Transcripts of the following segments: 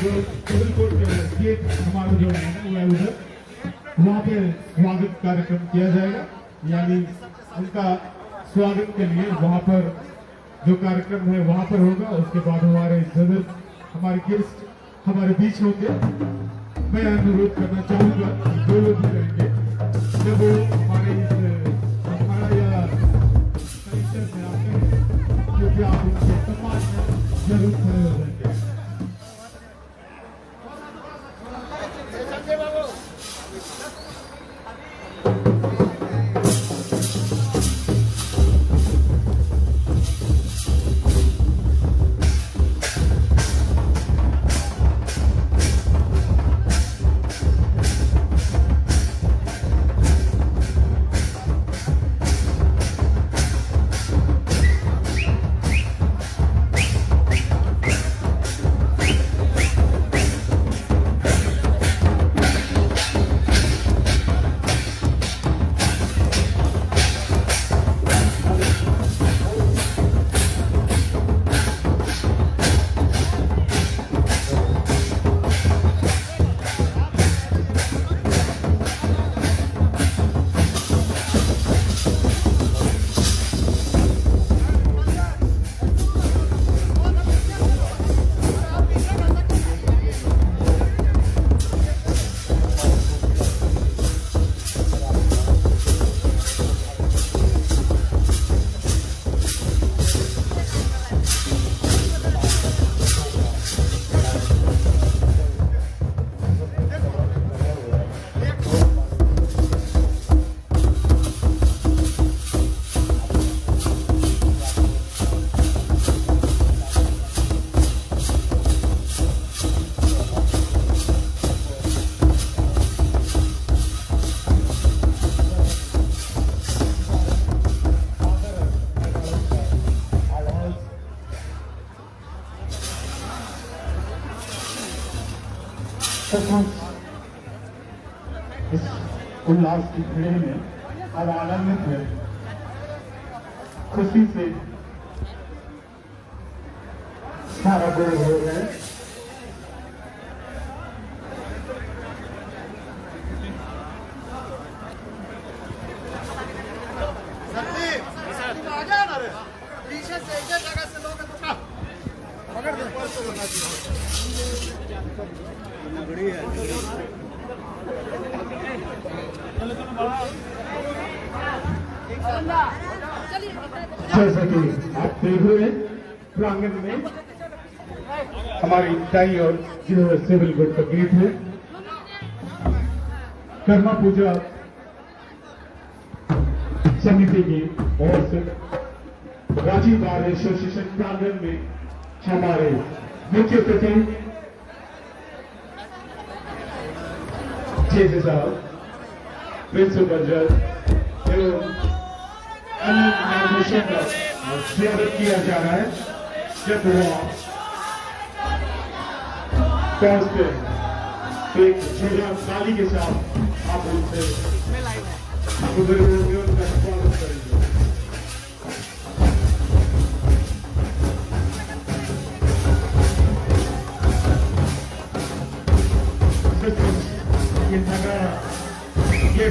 जो civil court gate हमारा जो है ना वो है उधर, वहाँ पे स्वागत कार्यक्रम किया जाएगा। यानी उनका स्वागत के लिए वहाँ पर जो कार्यक्रम है वहाँ पर होगा। उसके बाद हमारे सदर, हमारे गेस्ट हमारे बीच होंगे। मैं अनुरोध करना चाहूँगा कि जो लोग भी रहेंगे जब वो हमारे हमारा या परिसर में आते हैं, क्योंकि आप उनके सम्मान में जरूर खड़े हो जाएंगे। इस उल्लास की घड़ी में अब आनंदित है, खुशी से सारा गोल हो गए। जैसा कि आप देख रहे हैं प्रांगण में हमारी दाई और जो सिविल कोर्ट का गेट है, कर्मा पूजा समिति की ओर से राजीव बार एसोसिएशन प्रांगण में हमारे मुख्य सचिव जैसे साहब, प्रिंसिपल जज एवं अन्य निर्देशों का स्वागत किया जा रहा है। जब वह पहुंचते एक छोटा ताली के साथ आप उनसे उनका स्वागत करेंगे। ये नगारा ये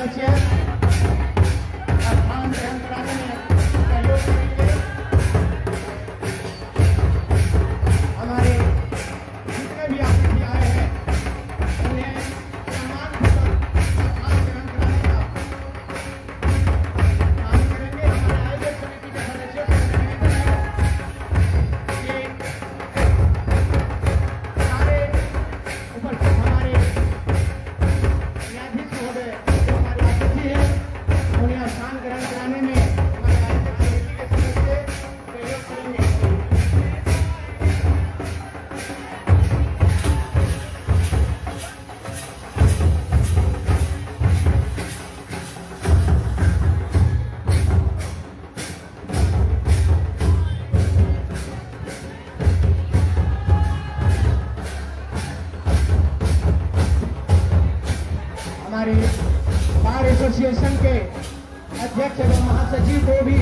सदस्य स्थान ग्रहण कराने में सहयोग करेंगे। हमारे जितने भी अतिथि आए हैं उन्हें सम्मानपूर्वक स्थान ग्रहण कराने का काम करेंगे। हमारे आयोजक समिति के सदस्यों से निवेदन है कि सारे उपस्थित हमारे न्यायाधीश महोदय जो हमारे अतिथि हैं उन्हें स्थान ग्रहण कराने में हमारे आयोजक समिति के सदस्य सहयोग करेंगे। हमारे बार एसोसिएशन के अध्यक्ष एवं महासचिव को भी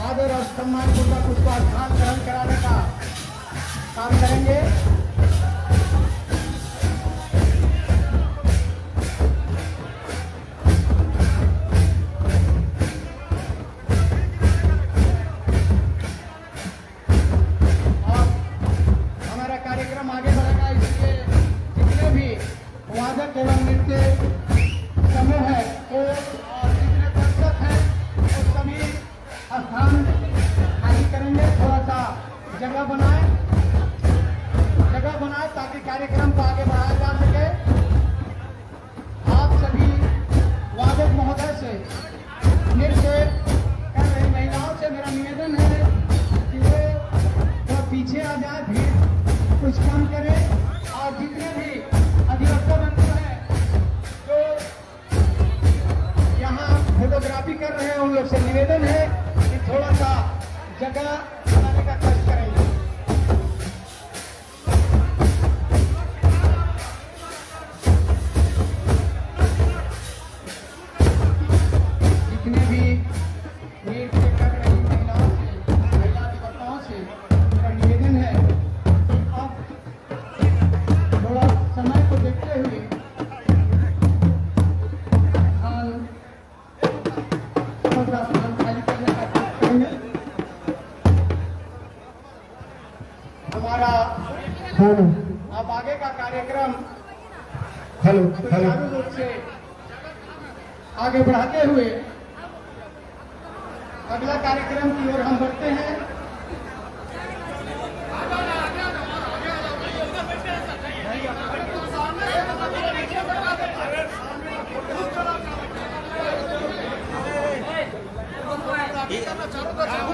आदर और सम्मानपूर्वक उसका स्थान ग्रहण कराने का काम करेंगे। और हमारा कार्यक्रम आगे बढ़ेगा, इसलिए जितने भी वादक एवं नृत्य समूह है वो और जितने दर्शक हैं वो सभी स्थान खाली करेंगे। थोड़ा सा जगह बनाए ताकि कार्यक्रम को आगे बढ़ाया जा सके। आप सभी वादक महोदय से, नृत्य कर रही महिलाओं से मेरा निवेदन है कि वो पीछे आ जाए, भीड़ कुछ कम करें। और जितने भी अधिवक्ता बंधु हैं जो यहाँ फोटोग्राफी कर रहे हैं उन लोग से निवेदन है कि थोड़ा सा जगह बनाने का कष्ट करेंगे। जितने भी नृत्य कर रही महिलाओं से, महिला अधिवक्ताओं से मेरा निवेदन है अब थोड़ा समय को देखते हुए स्थान खाली करने का काम करेंगे। हमारा अब आगे का कार्यक्रम सुचारू रूप से आगे बढ़ाते हुए अगला कार्यक्रम की ओर हम बढ़ते हैं।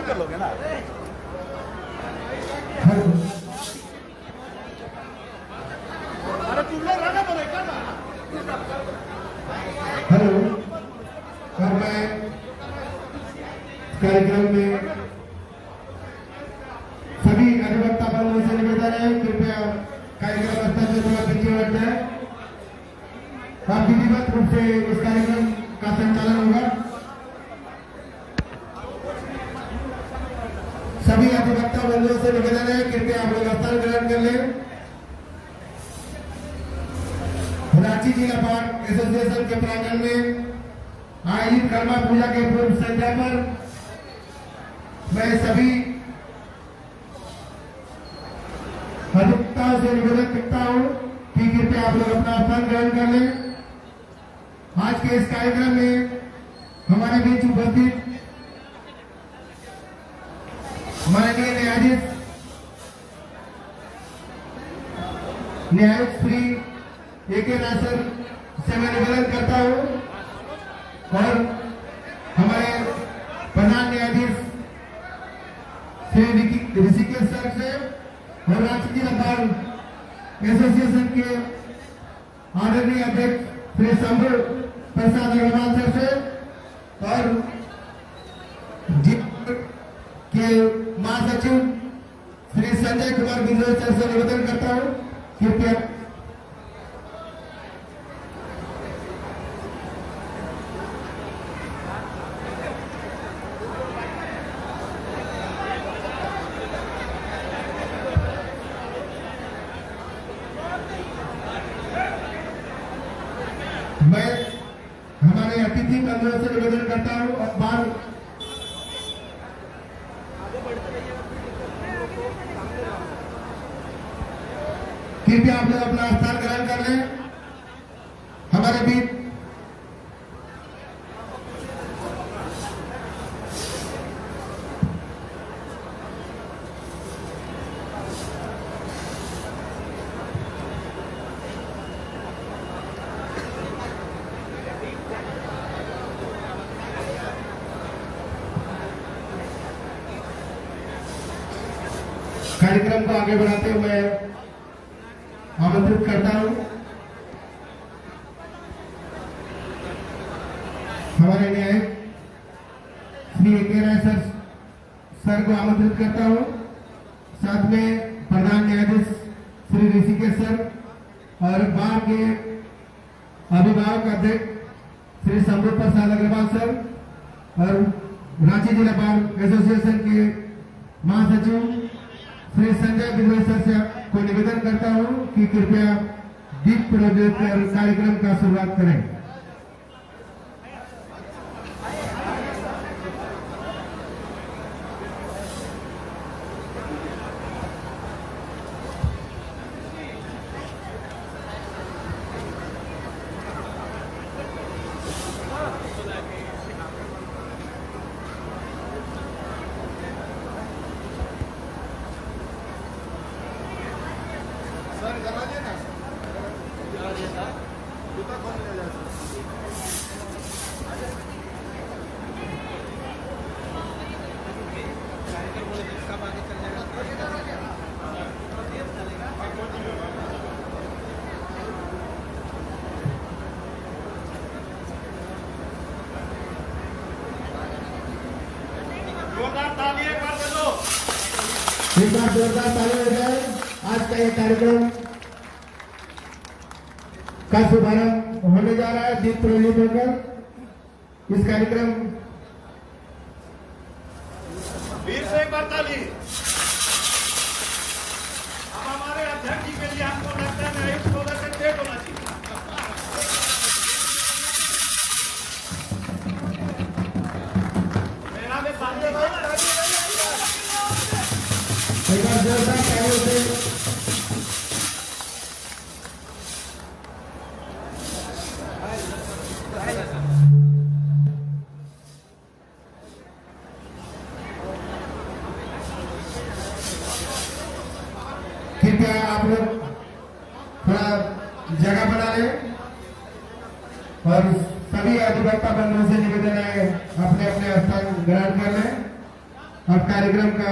कर लोगे ना। अरे तुम लोग रहना पड़ेगा ना। हेलो, और मैं कार्यक्रम में सभी अधिवक्ता बंधुओं से निवेदन है कृपया कार्यक्रम स्थल से थोड़ा पीछे हट जाए। अब विधिवत रूप से इस कार्यक्रम का संचालन होगा। सभी अधिवक्ता बंधुओं से निवेदन है कृपया आप लोग स्थान ग्रहण कर लें। रांची जिला बार एसोसिएशन के प्रांगण में आयोजित कर्मा पूजा के पूर्व संध्या पर मैं सभी अधिवक्ताओं से निवेदन करता हूं कि कृपया आप लोग अपना स्थान ग्रहण कर लें। आज के इस कार्यक्रम में हमारे बीच उपस्थित माननीय न्यायाधीश न्यायिक श्री A.K. नासर से मैं निवेदन करता हूं और हमारे प्रधान न्यायाधीश श्री ऋषिकेश सर से और रांची जिला बार एसोसिएशन के आदरणीय अध्यक्ष श्री शंभू प्रसाद अग्रवाल सर से और के महासचिव श्री संजय कुमार बिजोय सर से निवेदन करता हूं कृपया मैं हमारे अतिथि बंधुओं से निवेदन करता हूँ और बार कृपया आप लोग अपना स्थान ग्रहण कर लें। हमारे बीच कार्यक्रम को आगे बढ़ाते हुए मैं आमंत्रित करता हूं हमारे न्यायिक श्री के राय सर को आमंत्रित करता हूं, साथ में प्रधान न्यायाधीश श्री ऋषिकेश सर और बार के अभिभावक अध्यक्ष श्री शंभू प्रसाद अग्रवाल सर और रांची जिला बार एसोसिएशन के महासचिव श्री संजय बिजोई सर से को निवेदन करता हूं कि कृपया दीप प्रज्वलित कर कार्यक्रम का शुरुआत करें। सर दरवाजे ना जूता खोल ले जाए जोरदार तालियां कर दे दो। एक बार जोरदार ताली हो जाए। आज का ये कार्यक्रम का शुभारंभ होने जा रहा है दीप प्रज्वलित होकर। इस कार्यक्रम वीर से एक बार ताली। अब हमारे अध्यक्ष जी के लिए हमको लगता है इस पौधे से तेज होना चाहिए। मेरा में सामने एक बार जोरदार तालियों से कृपया आप लोग थोड़ा जगह बना लें और सभी अधिवक्ता बंधुओं से निवेदन है अपने अपने स्थान ग्रहण कर लें। और कार्यक्रम का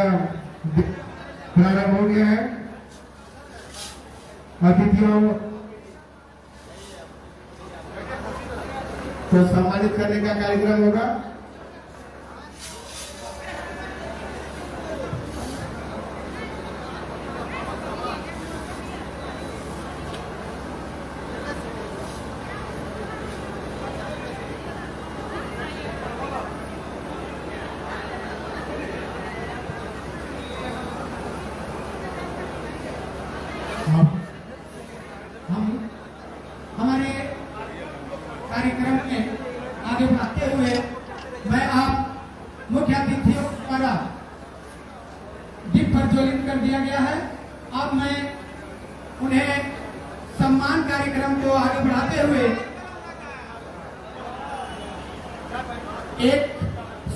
प्रारंभ हो गया है। अतिथियों को सम्मानित करने का कार्यक्रम होगा। हम हमारे कार्यक्रम में आगे बढ़ाते हुए मैं आप मुख्य अतिथियों द्वारा दीप प्रज्वलित कर दिया गया है। अब मैं उन्हें सम्मान कार्यक्रम को आगे बढ़ाते हुए एक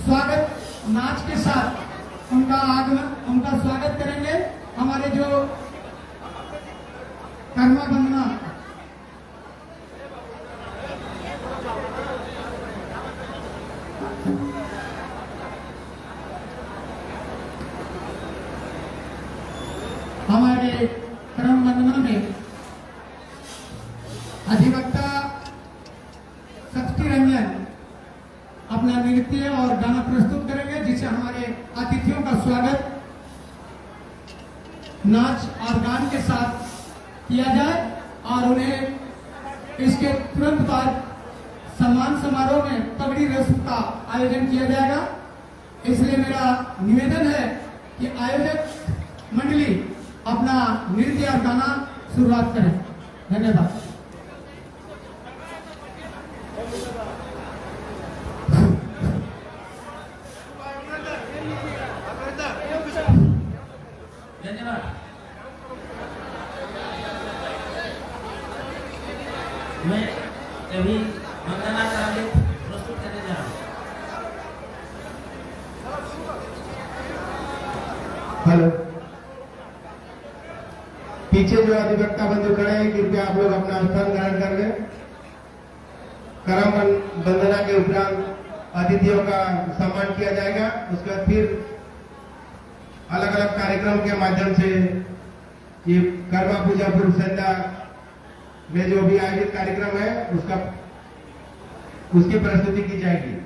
स्वागत नाच के साथ उनका स्वागत करेंगे। हमारे जो कर्मा बंधना हमारे कर्म बंधना में अधिवक्ता शक्ति रंजन अपना नृत्य और गाना प्रस्तुत करेंगे, जिससे हमारे अतिथियों का स्वागत नाच और गान के साथ किया जाए और उन्हें इसके तुरंत बाद सम्मान समारोह में तगड़ी रस्म का आयोजन किया जाएगा। इसलिए मेरा निवेदन है कि आयोजक मंडली अपना नृत्य और गाना शुरुआत करें। धन्यवाद। धन्यवाद। मैं अभी वंदना करावे प्रस्तुत करने जा रहा हूँ। हेलो, पीछे जो अधिवक्ता बंधु खड़े हैं, कृपया आप लोग अपना स्थान ग्रहण कर लें। करम वंदना के उपरांत अतिथियों का सम्मान किया जाएगा। उसके बाद फिर अलग अलग कार्यक्रम के माध्यम से ये करवा पूजा पूर्व संध्या में जो भी आयोजित कार्यक्रम है उसकी प्रस्तुति की जाएगी।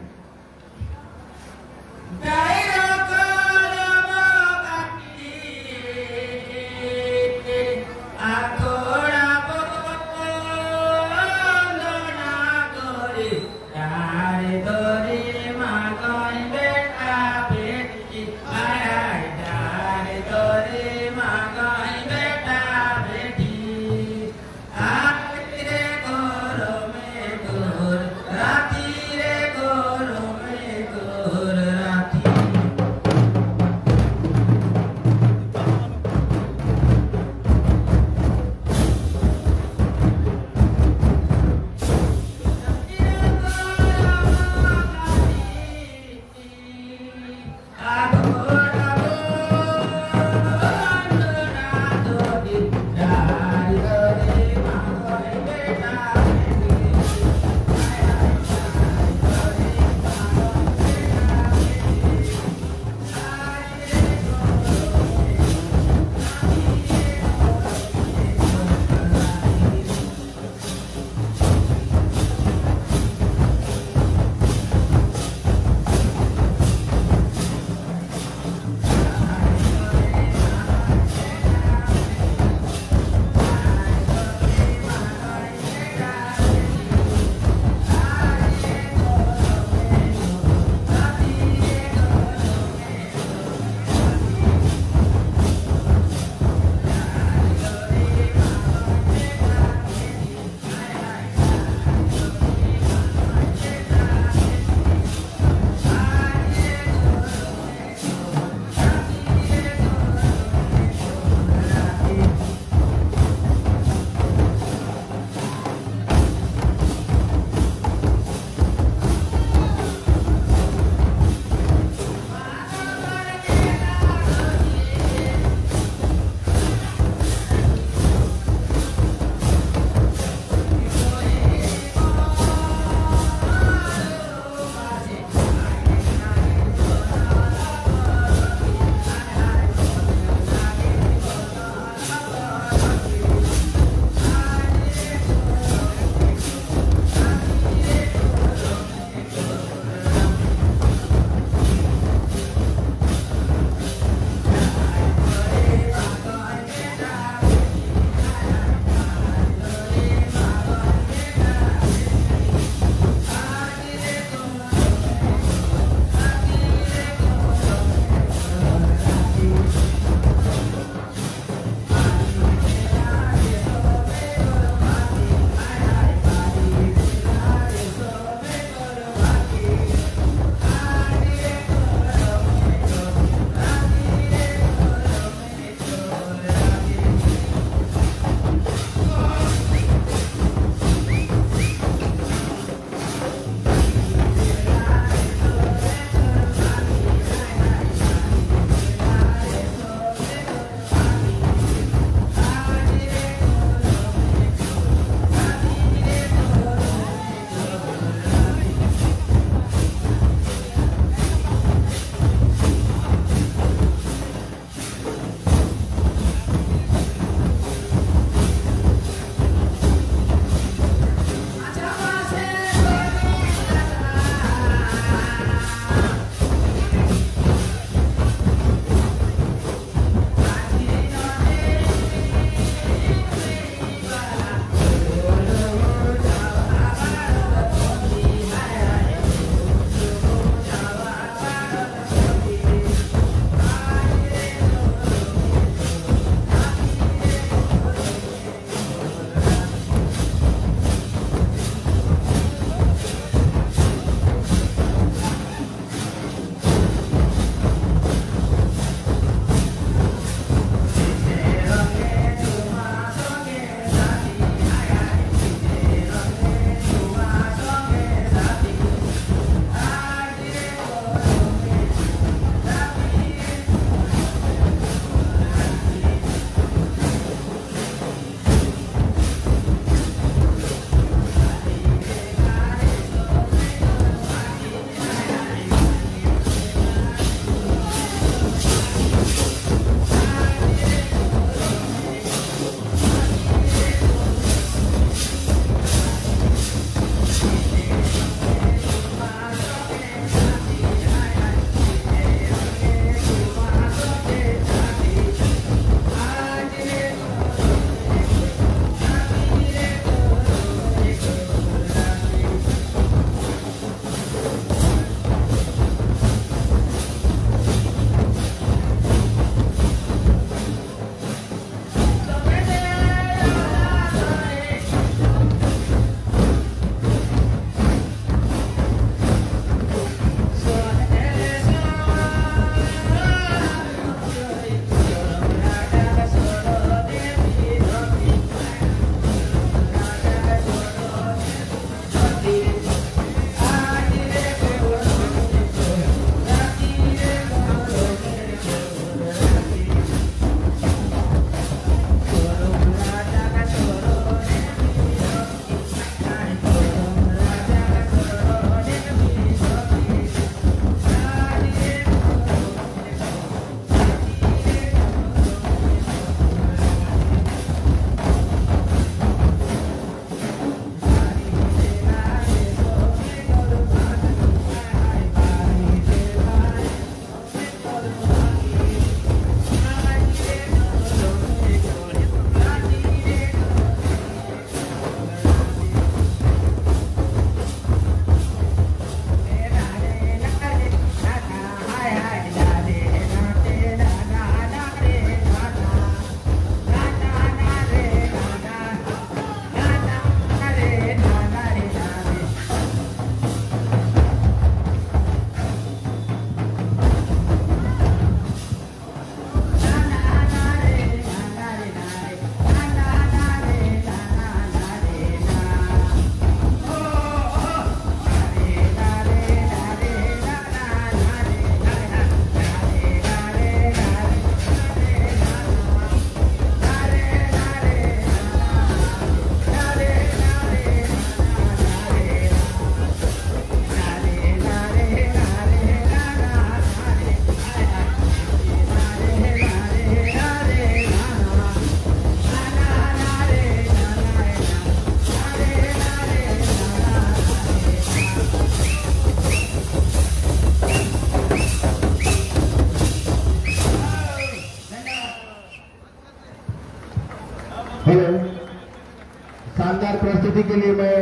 उपस्थिति के लिए मैं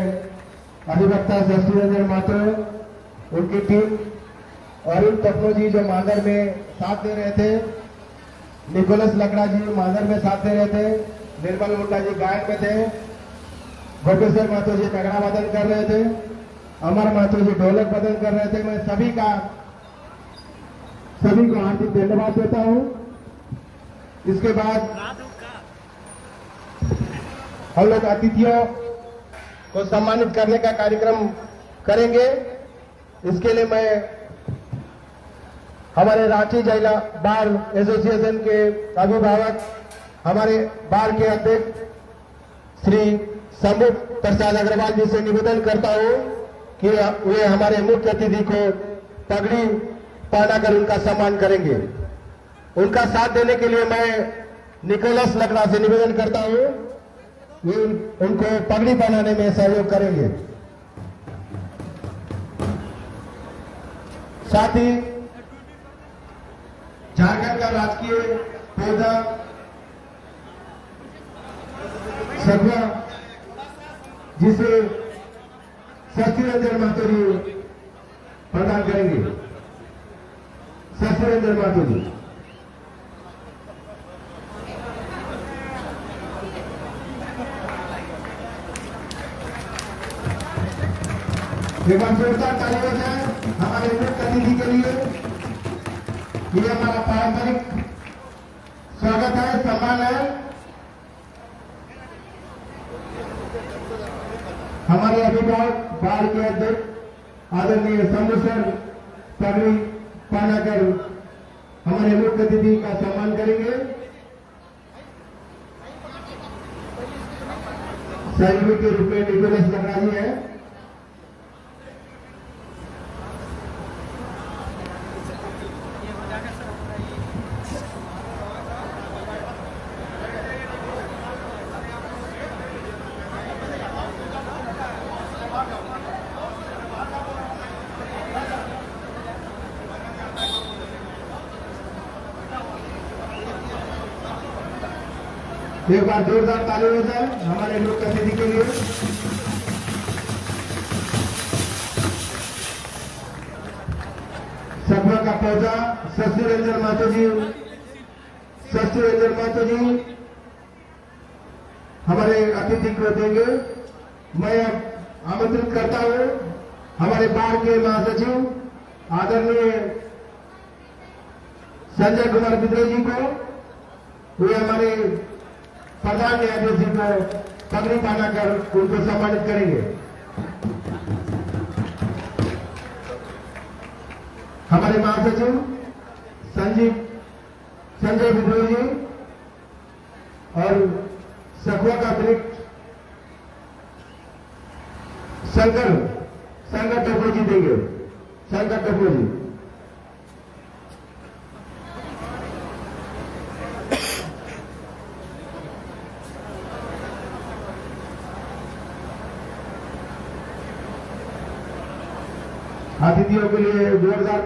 अधिवक्ता शशि रंजन मात्र, उनकी टीम, अरुण टपनो जी जो मांदर में साथ दे रहे थे, निकोलस लकड़ा जी मांदर में साथ दे रहे थे, निर्मल मुंडा जी गायक में थे, गोपेश्वर माथुर जी नगड़ा वादन कर रहे थे, अमर माथुर जी ढोलक वादन कर रहे थे। मैं सभी को हार्दिक धन्यवाद देता हूं। इसके बाद हम लोग अतिथियों को सम्मानित करने का कार्यक्रम करेंगे। इसके लिए मैं हमारे रांची जिला बार एसोसिएशन के अभिभावक, हमारे बार के अध्यक्ष श्री शंभू प्रसाद अग्रवाल जी से निवेदन करता हूं कि वे हमारे मुख्य अतिथि को पगड़ी पहनाकर उनका सम्मान करेंगे। उनका साथ देने के लिए मैं निकोलस लकड़ा से निवेदन करता हूं, वे उनको पगड़ी पहनाने में सहयोग करेंगे। साथ ही झारखंड का राजकीय पौधा सगवा, जिसे शशि रंजन महतो जी प्रदान करेंगे। शशि रंजन महतो जी। एक बार जोरदार ताली हो जाए हमारे मुख्य अतिथि के लिए। ये हमारा पारंपरिक स्वागत है, सम्मान है। हमारे अभिभावक बार के अध्यक्ष आदरणीय शंभू सर पगड़ी पहनाकर हमारे मुख्य अतिथि का सम्मान करेंगे। सहयोगी के रूप में निकोलस लकड़ा जी है। एक बार जोरदार ताली हो जाए हमारे मुख्य अतिथि के लिए। सभा का पौधा शशि रंजन महतो जी, शशि रंजन महतो जी हमारे अतिथि को देंगे। मैं अब आमंत्रित करता हूं हमारे बार के महासचिव आदरणीय संजय कुमार बिद्रे जी को। वे हमारे प्रधान न्यायाधीश जी को पगड़ी पहनाकर उनको सम्मानित करेंगे। हमारे महासचिव संजय बिद्रोही जी और सखुआ का अतिरिक्त शंकर टोपो जी देंगे। शंकर टोपो जी। अतिथियों के लिए जोरदार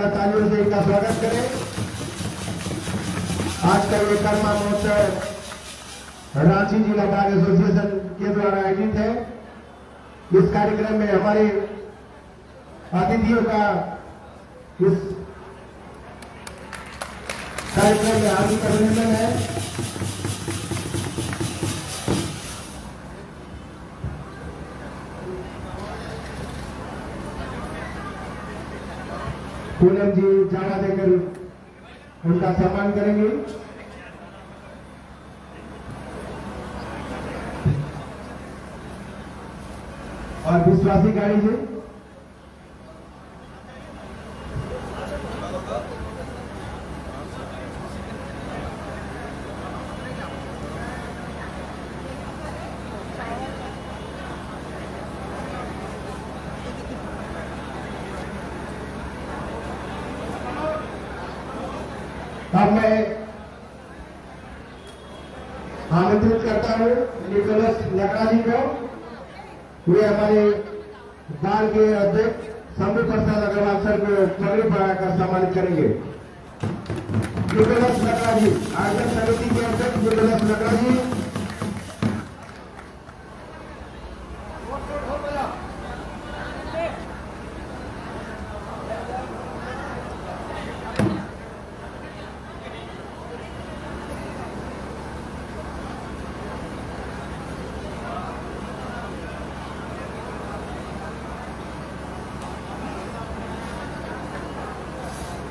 तालियों से इनका स्वागत करें। आज का ये कर्मा महोत्सव रांची जिला बार एसोसिएशन के द्वारा आयोजित है। इस कार्यक्रम में हमारे अतिथियों का इस कार्यक्रम में हार्दिक अभिनंदन है। पूनम जी जावा देकर उनका सम्मान करेंगे। और विश्वासी गाड़ी जी अब मैं आमंत्रित करता हूं निकोलस लकड़ा जी को। वे हमारे बार के अध्यक्ष शंभू प्रसाद अग्रवाल सर को पगड़ी पहनाकर सम्मानित करेंगे। निकोलस लकड़ा जी, आयोजक समिति के अध्यक्ष निकोलस लकड़ा जी।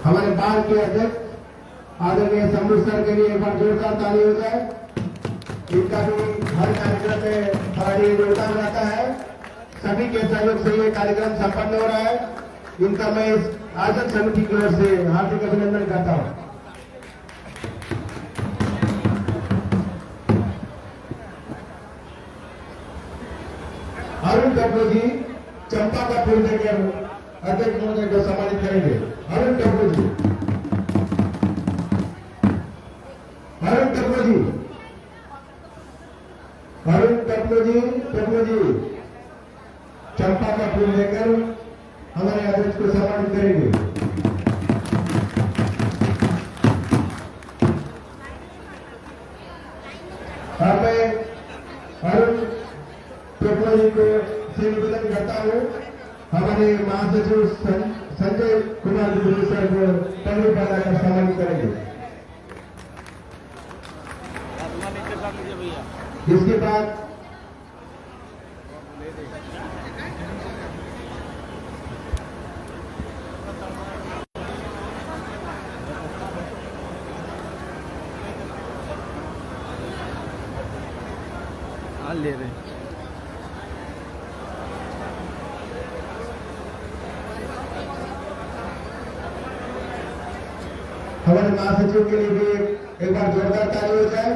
हमारे बाल के अध्यक्ष आदरणीय शंभू सर के लिए एक बार जोरदार ताली हो जाए। इनका भी हर कार्यक्रम में बड़ा योगदान रहता है। सभी के सहयोग से ये कार्यक्रम संपन्न हो रहा है। इनका मैं इस आयोजक समिति की ओर से हार्दिक अभिनंदन करता हूं। अरुण टप्पू जी चंपा का फूल देकर अध्यक्ष महोदय को सम्मानित करेंगे। अरुण टप्पू जी, अरुण टप्पू जी, अरुण टप्पू जी चंपा का फूल देकर हमारे अध्यक्ष को सम्मानित करेंगे। अब मैं अरुण टप्पू जी को से निवेदन करता हूँ, हमारे महासचिव संजय कुमार गुरु सर को पगड़ी पहनाकर सम्मानित करेंगे। इसके बाद ले रहे हैं। हमारे महासचिव के लिए भी एक बार जोरदार ताली हो जाए।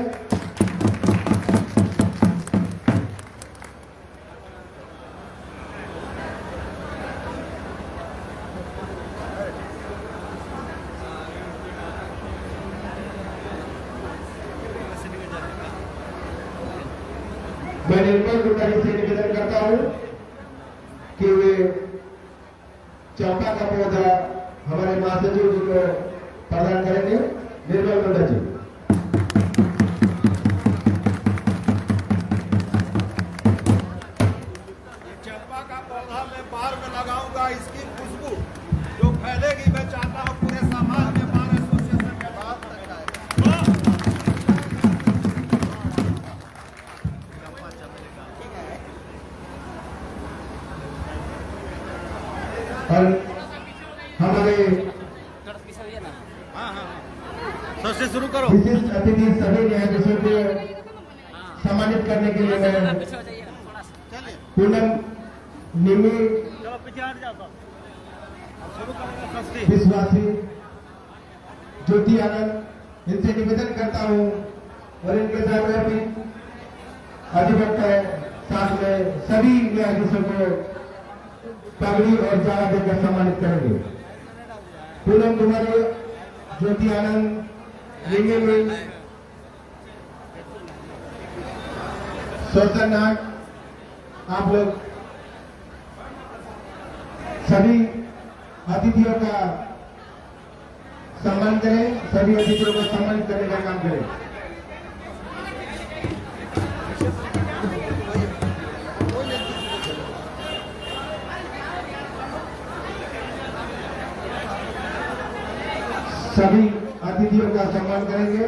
मैं निर्मल गुरुदारी से निवेदन करता हूं कि वे चंपा का पौधा हमारे महासचिव जी को प्रदान करेंगे। निर्मल गुरुदारी जी। चंपा का पौधा मैं बाहर में लगाऊंगा। इसकी खुशबू जो फैलेगी, मैं चाहता हूँ पूरे समाज में बार एसोसिएशन के बाद और हमारे सबसे शुरू करो। विशिष्ट अतिथि सभी न्यायाधीशों को सम्मानित करने के लिए मैं पूनम निमी चलो पीछे हट जाओ। शुरू करेंगे सस्ती। विश्वासी ज्योति आनंद इनसे निवेदन करता हूं और इनके साथ में भी अधिवक्ता साथ में सभी न्यायाधीशों को पगड़ी और जाला देकर सम्मानित करेंगे। पूनम कुमारी, ज्योति आनंद, सोचन नाग, आप लोग सभी अतिथियों का सम्मान करें, सभी अतिथियों को सम्मानित करने का काम करें। सभी अतिथियों का सम्मान करेंगे।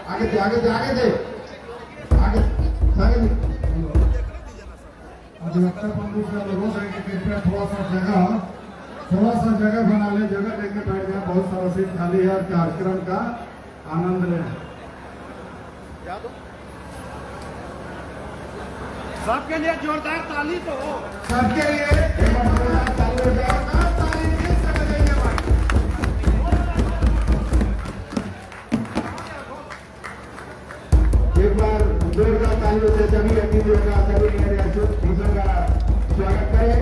आगे दे, आगे दे, आगे दे, आगे अधिवक्ता बंधु से लोगों से कृपया थोड़ा सा जगह बना ले, जगह लेके बैठ जाए। बहुत सारा सीट खाली है। कार्यक्रम का आनंद लें। सबके लिए जोरदार ताली तो हो। सबके लिए एक बार जोरदार ताली हो जाए। ताली ठीक से बजाइए भाई। एक बार जोरदार तालियों से सभी अतिथियों का, सभी न्यायाधीशों का स्वागत करें।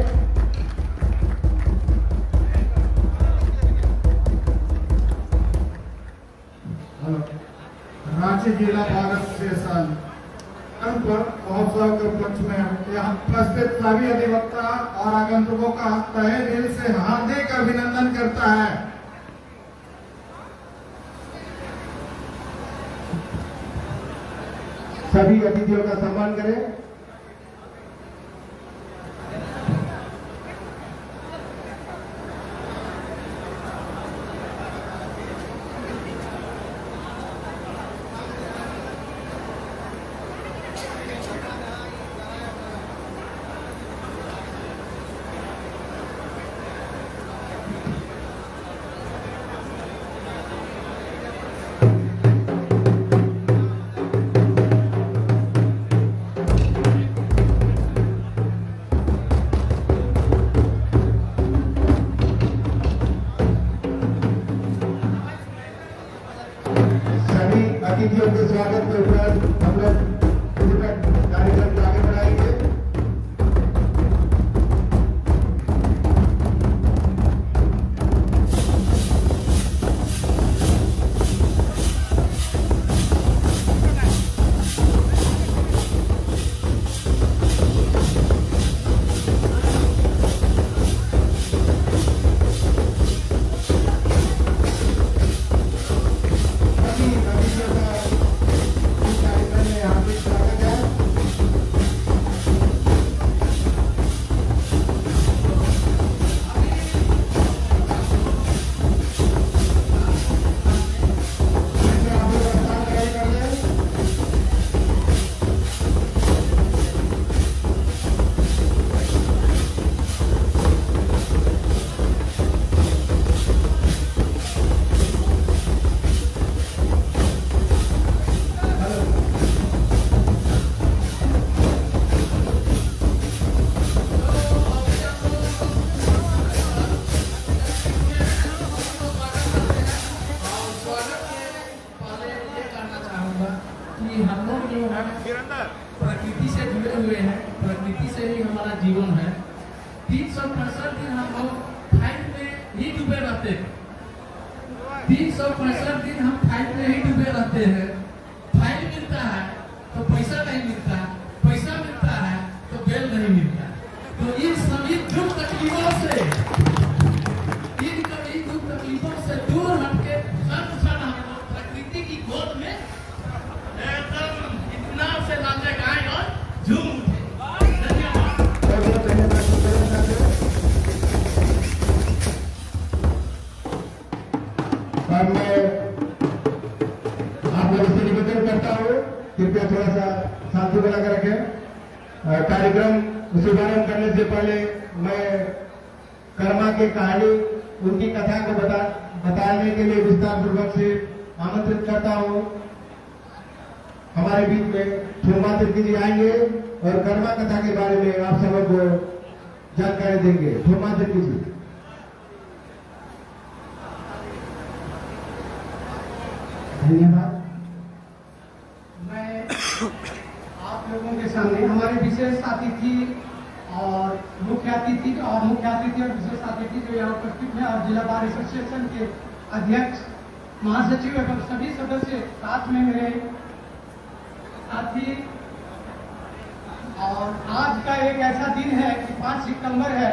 रांची जिला बार एसोसिएशन महोत्सव के उपलक्ष्य में यहाँ उपस्थित सभी अधिवक्ता और आगंतुकों का तहे दिल से हार्दिक अभिनंदन करता है। सभी अतिथियों का सम्मान करें। जीवन है। 365 दिन हम लोग फाइट में ही डूबे रहते हैं। 365 दिन हम फाइट में ही डूबे रहते हैं। फाइल मिलता है तो पैसा नहीं मिलता, पैसा मिलता है तो बेल नहीं मिलता। तो इन सभी दुख तकलीफों से दूर हटके क्षण हम लोग प्रकृति की गोद में एकदम इतना से नाचे गाएं और झूम उठे। धन्यवाद। और मैं आप लोगों से निवेदन करता हूँ, कृपया थोड़ा सा शांति बनाकर रखें। कार्यक्रम शुभारंभ करने से पहले मैं कर्मा की कहानी, उनकी कथा को बताने के लिए विस्तार पूर्वक से आमंत्रित करता हूँ। हमारे बीच में ठोमा तिर्की जी आएंगे और कर्मा कथा के बारे में आप सबको जानकारी देंगे। ठोमा तिर्की जी। धन्यवाद। मैं आप लोगों के सामने हमारे विशेष अतिथि और मुख्य अतिथि और विशेष अतिथि जो यहाँ उपस्थित है और जिला बार एसोसिएशन के अध्यक्ष, महासचिव एवं सभी सदस्य, साथ में मेरे साथी। और आज का एक ऐसा दिन है कि 5 सितंबर है,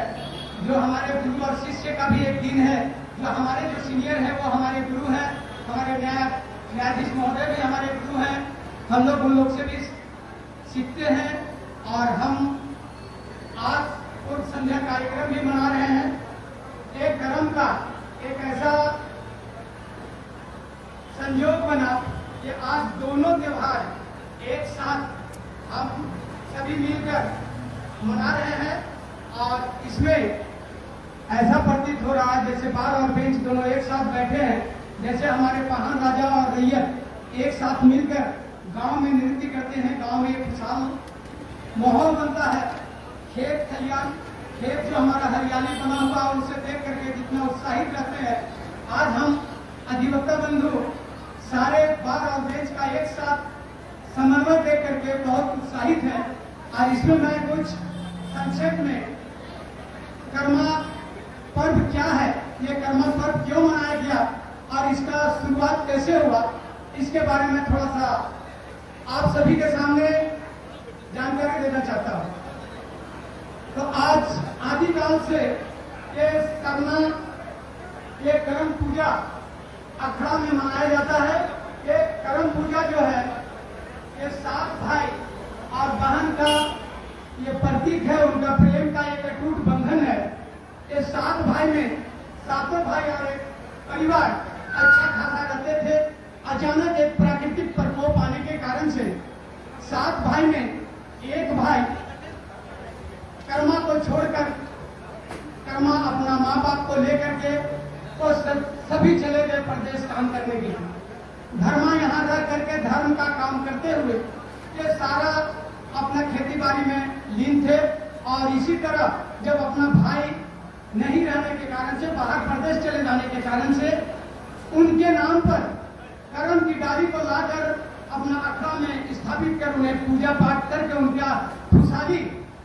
जो हमारे गुरु और शिष्य का भी एक दिन है। जो हमारे जो सीनियर है वो हमारे गुरु हैं, हमारे न्यायाधीश महोदय भी हमारे गुरु हैं। हम लोग उन लोग से भी सीखते हैं और हम आज पूर्व संध्या कार्यक्रम भी मना रहे हैं। एक कर्म का एक ऐसा संयोग बना कि आज दोनों त्योहार एक साथ हम सभी मिलकर मना रहे हैं। और इसमें ऐसा प्रतीत हो रहा है जैसे बार और बेंच दोनों एक साथ बैठे हैं, जैसे हमारे पहाड़ राजा और रैयत एक साथ मिलकर गांव में नृत्य करते हैं। गांव में एक खुशहाल माहौल बनता है। खेत खलियान, खेत जो हमारा हरियाली बना हुआ उनसे देख करके जितना उत्साहित रहते हैं। आज हम अधिवक्ता बंधु सारे बार और बेंच का एक साथ समन्वय देख करके बहुत उत्साहित है। और इसमें मैं कुछ संक्षेप में कर्मा पर्व क्या है, ये कर्मा पर्व क्यों मनाया गया और इसका शुरुआत कैसे हुआ, इसके बारे में थोड़ा सा आप सभी के सामने जानकारी देना चाहता हूँ। तो आज आदिकाल से ये कर्मा, ये कर्म पूजा अखड़ा में मनाया जाता है। ये कर्म पूजा जो है ये 7 भाई और बहन का ये प्रतीक है, उनका प्रेम का एक अटूट बंधन है। ये 7 भाई में 7 भाई और एक परिवार अच्छा खासा रहते थे। अचानक एक प्राकृतिक प्रकोप आने के कारण से 7 भाई में एक भाई कर्मा को छोड़कर, कर्मा अपना माँ बाप को लेकर के वो सभी चले गए प्रदेश काम करने के लिए। धर्मा यहाँ रह करके धर्म का काम करते हुए ये सारा अपना खेती बाड़ी में लीन थे। और इसी तरह जब अपना भाई नहीं रहने के कारण से, बाहर प्रदेश चले जाने के कारण से, उनके नाम पर कर्म की डाली को लाकर अपना अखड़ा में स्थापित कर उन्हें पूजा पाठ करके उनका खुशहाली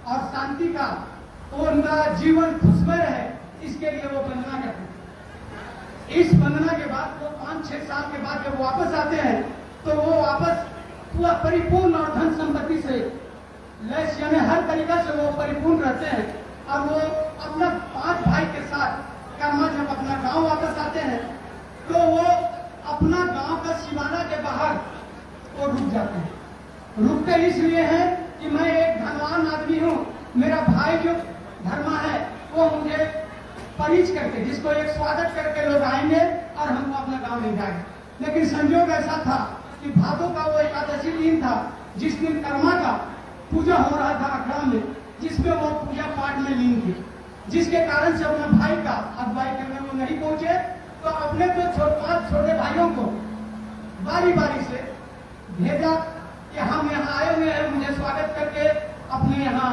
और शांति का, उनका जीवन खुशमय रहे, इसके लिए वो वंदना करते हैं। इस वंदना के बाद वो 5-6 साल के बाद जब वापस आते हैं तो वो वापस पूरा परिपूर्ण और धन संपत्ति से लैस, यानी हर तरीका से वो परिपूर्ण रहते हैं। और वो अपना 5 भाई के साथ कर्मा जब अपना गांव वापस आते हैं तो वो अपना गांव का सीमाना के बाहर वो रुक जाते हैं। रुकते इसलिए हैं कि मैं एक धनवान आदमी हूँ, मेरा भाई जो धर्मा है वो मुझे परिच करके, जिसको एक स्वागत करके लोग आएंगे और हमको अपना गांव ले जाएंगे। लेकिन संयोग ऐसा था कि भादों का वो एकादशी दिन था जिस दिन कर्मा का पूजा हो रहा था अखड़ा में, जिसमें वो पूजा पाठ में लीन थी, जिसके कारण से अपने भाई का अगुवाई करने वो नहीं पहुंचे। तो अपने तो 5 छोटे भाइयों को बारी बारी से भेजा कि हम यहाँ आए हुए हैं, मुझे स्वागत करके अपने यहाँ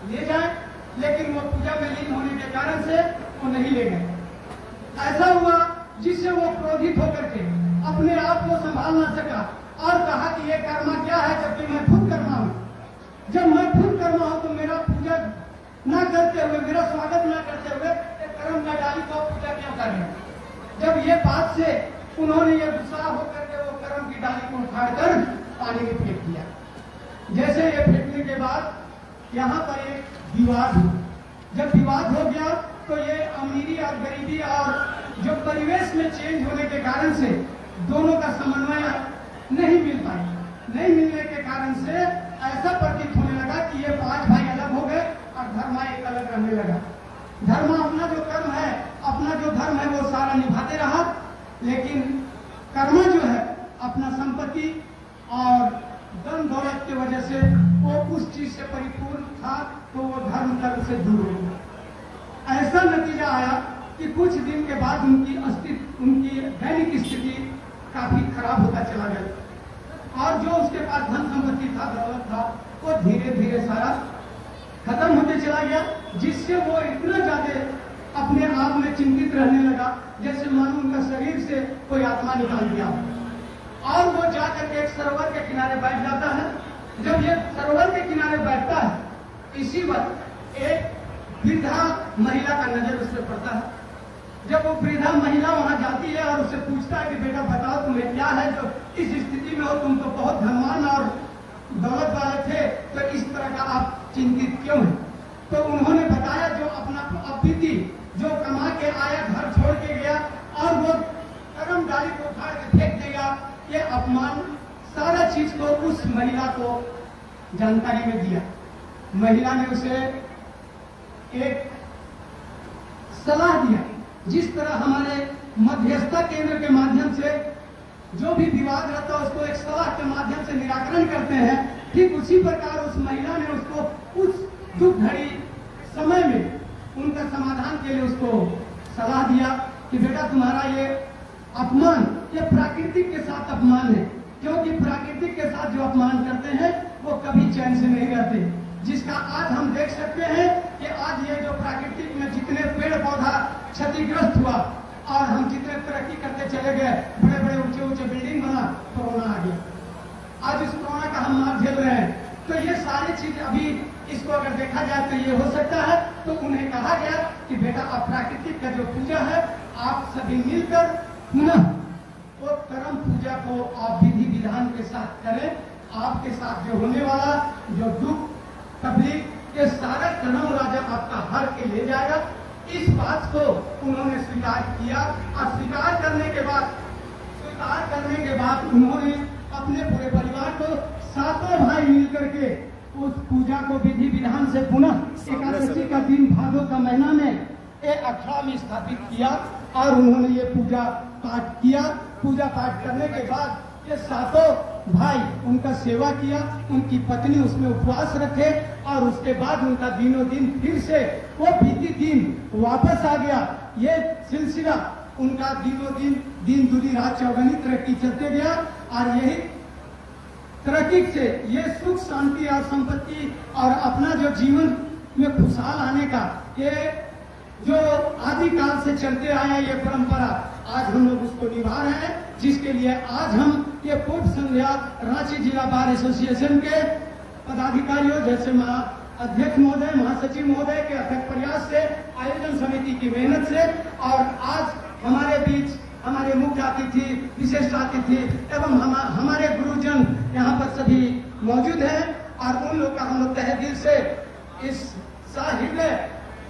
ले जाएं। लेकिन वो पूजा में लीन होने के कारण से वो नहीं ले गए। ऐसा हुआ जिससे वो क्रोधित होकर के अपने आप को संभाल ना सका और कहा कि ये कर्मा क्या है, जबकि मैं खुद कर्मा हूँ। जब मैं खुद कर्मा हूँ तो मेरा पूजा ना करते हुए, मेरा स्वागत ना करते हुए करम का डाली को पूजा क्यों कर रहे हैं? जब ये बात से उन्होंने ये गुस्सा होकर के वो करम की डाली को उठाकर पानी में फेंक दिया। जैसे ये फेंकने के बाद यहाँ पर एक विवाद हुआ। जब विवाद हो गया तो ये अमीरी और गरीबी और जो परिवेश में चेंज होने के कारण से दोनों का समन्वय नहीं मिल पाया। नहीं मिलने के कारण से ऐसा प्रतीत होने लगा कि ये 5 भाई अलग हो गए और धर्मा एक अलग रहने लगा। धर्मा अपना जो कर्म है, अपना जो धर्म है वो सारा निभाते रहा, लेकिन कर्मा जो है अपना संपत्ति और धन दौलत की वजह से वो उस चीज से परिपूर्ण था, तो वो धर्म कर्म से दूर हो गया। ऐसा नतीजा आया कि कुछ दिन के बाद उनकी दैनिक स्थिति काफी खराब होता चला गया और जो उसके पास धन संपत्ति था, दौलत था, वो धीरे धीरे सारा खत्म होते चला गया, जिससे वो इतना ज्यादा अपने आप में चिंतित रहने लगा जैसे मानो उनका शरीर से कोई आत्मा निकाल दिया। और वो जाकर के एक सरोवर के किनारे बैठ जाता है। जब ये सरोवर के किनारे बैठता है, इसी वक्त एक वृद्धा महिला का नजर उस पर पड़ता है। जब वो वृद्धा महिला वहां जाती है और उससे पूछता है कि बेटा बताओ तुम्हें क्या है जो इस स्थिति में हो, तुम तो बहुत धनवान और दौलत वाले थे, तो इस तरह का आप चिंतित क्यों हैं? तो उन्होंने बताया जो अपना अपीति जो कमा के आया, घर छोड़ के गया और वो कर्म डाली को उखाड़ के फेंक देगा, ये अपमान सारा चीज को उस महिला को जानकारी में दिया। महिला ने उसे एक सलाह दिया। जिस तरह हमारे मध्यस्थता केंद्र के माध्यम से जो भी विवाद रहता है उसको एक सलाह के माध्यम से निराकरण करते हैं, ठीक उसी प्रकार उस महिला ने उसको उस दुख घड़ी समय में उनका समाधान के लिए उसको सलाह दिया कि बेटा तुम्हारा ये अपमान ये प्राकृतिक के साथ अपमान है, क्योंकि प्राकृतिक के साथ जो अपमान करते हैं वो कभी चैन से नहीं रहते। जिसका आज हम देख सकते हैं कि आज ये जो प्राकृतिक में जितने पेड़ पौधा क्षतिग्रस्त हुआ और हम जितने तरक्की करते चले गए, बड़े बड़े ऊंचे ऊंचे बिल्डिंग बना, कोरोना आ गया। आज इस कोरोना का हम मार झेल रहे हैं। तो ये सारी चीज अभी इसको अगर देखा जाए तो ये हो सकता है। तो उन्हें कहा गया कि बेटा अब प्राकृतिक का जो पूजा है आप सभी मिलकर पुनः वो कर्म पूजा को आप विधि विधान के साथ करें। आपके साथ जो होने वाला जो दुख तकलीफ ये सारा कर्म राजा आपका हर के ले जाएगा। इस बात को उन्होंने स्वीकार किया और स्वीकार करने के बाद उन्होंने अपने पूरे परिवार को 7 भाई मिलकर के उस पूजा को विधि विधान से पुनः एकादशी का दिन भादों का महीना में एक अखाड़ा में स्थापित किया और उन्होंने ये पूजा पाठ किया। पूजा पाठ करने के बाद ये 7 भाई उनका सेवा किया, उनकी पत्नी उसमें उपवास रखे और उसके बाद उनका दिनों दिन फिर से वो बीती दिन वापस आ गया। ये सिलसिला उनका दिनों दिन दूनी रात चौगनी तरक्की चलते गया और यही तरक्की से ये सुख शांति और संपत्ति और अपना जो जीवन में खुशहाल आने का ये जो आदिकाल से चलते आया ये परंपरा आज हम लोग उसको निभा रहे हैं, जिसके लिए आज हम ये पूर्व संध्या रांची जिला बार एसोसिएशन के पदाधिकारियों जैसे अध्यक्ष महोदय, महासचिव महोदय के अथक प्रयास से, आयोजन समिति की मेहनत से और आज हमारे बीच हमारे मुख्य अतिथि, विशेष अतिथि एवं हमारे गुरुजन यहाँ पर सभी मौजूद हैं और उन लोग का हम लोग तहे दिल से इस साहित्य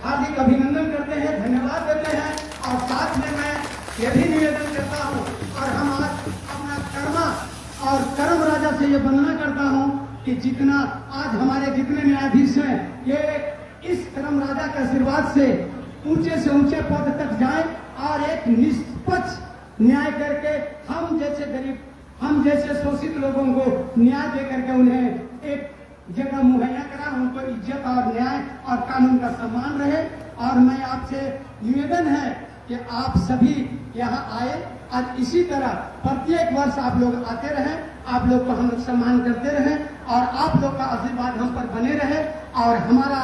हार्दिक अभिनंदन करते हैं, धन्यवाद देते हैं। और साथ में मैं ये भी निवेदन करता हूँ और हम आज अपना कर्मा और कर्म राजा से ये वंदना करता हूँ कि जितना आज हमारे जितने न्यायाधीश हैं ये इस कर्म राजा के आशीर्वाद से ऊंचे पद तक जाए और एक निष्पक्ष न्याय करके हम जैसे गरीब, हम जैसे शोषित लोगों को न्याय दे करके उन्हें एक जगह मुहैया करा, उनको इज्जत और न्याय और कानून का सम्मान रहे। और मैं आपसे निवेदन है कि आप सभी यहाँ आए और इसी तरह प्रत्येक वर्ष आप लोग आते रहें, आप लोग को हम लोग सम्मान करते रहें और आप लोग का आशीर्वाद हम पर बने रहे। और हमारा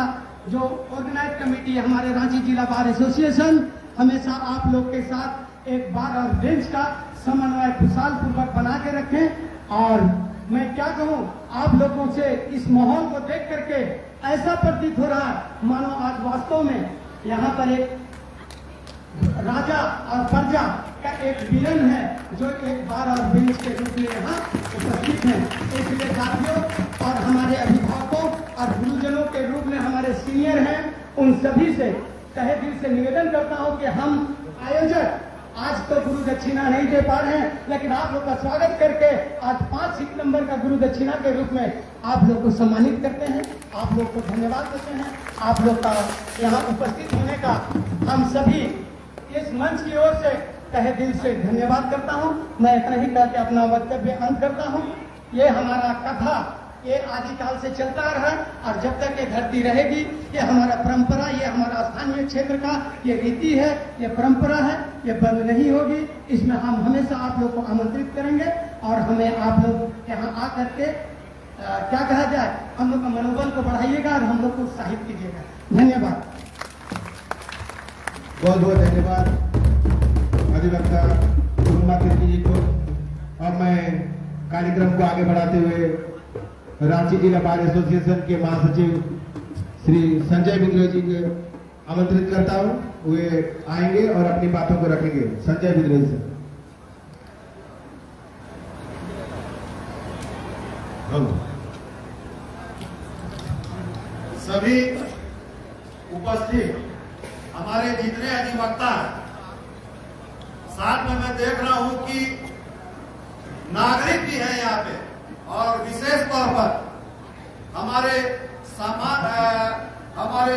जो ऑर्गेनाइज कमेटी है हमारे रांची जिला बार एसोसिएशन हमेशा आप लोग के साथ एक बार और बेंच का समन्वय खुशहाल पूर्वक बना के रखें और मैं क्या कहूँ, आप लोगों से इस माहौल को देख करके ऐसा प्रतीत हो रहा है मानो आज वास्तव में यहाँ पर एक राजा और प्रजा का एक विलन है जो एक बार और बेंच के रूप में यहाँ उपस्थित है। इसलिए साथियों और हमारे अभिभावकों और गुरुजनों के रूप में हमारे सीनियर हैं, उन सभी से तहे दिल से निवेदन करता हूँ कि हम आयोजक आज तो गुरु दक्षिणा नहीं दे पा रहे हैं, लेकिन आप लोग का स्वागत करके आज 5 सितंबर का गुरु दक्षिणा के रूप में आप लोग को सम्मानित करते हैं, आप लोग को धन्यवाद देते हैं। आप लोग का यहाँ उपस्थित होने का हम सभी इस मंच की ओर से तहे दिल से धन्यवाद करता हूँ। मैं इतना ही कह के अपना वक्तव्य अंत करता हूँ। ये हमारा कथा ये आदिकाल से चलता रहा और जब तक ये धरती रहेगी, ये हमारा परंपरा, ये हमारा स्थानीय क्षेत्र का ये रीति है, ये परंपरा है, ये बंद नहीं होगी। इसमें हम हमेशा आप लोग को आमंत्रित करेंगे और हमें आप लोग यहाँ आकर के क्या कहा जाए, हम लोग का मनोबल को बढ़ाइएगा और हम लोग को उत्साहित कीजिएगा। धन्यवाद। बहुत बहुत धन्यवाद अधिवक्ता गुरुमा तिर्की जी को। और मैं कार्यक्रम को आगे बढ़ाते हुए रांची जिला बार एसोसिएशन के महासचिव श्री संजय बिद्रोही जी को आमंत्रित करता हूं। वे आएंगे और अपनी बातों को रखेंगे। संजय बिद्रोही से। सभी उपस्थित हमारे जितने अधिवक्ता हैं, साथ में मैं देख रहा हूं कि नागरिक भी हैं यहाँ पे, और विशेष तौर पर हमारे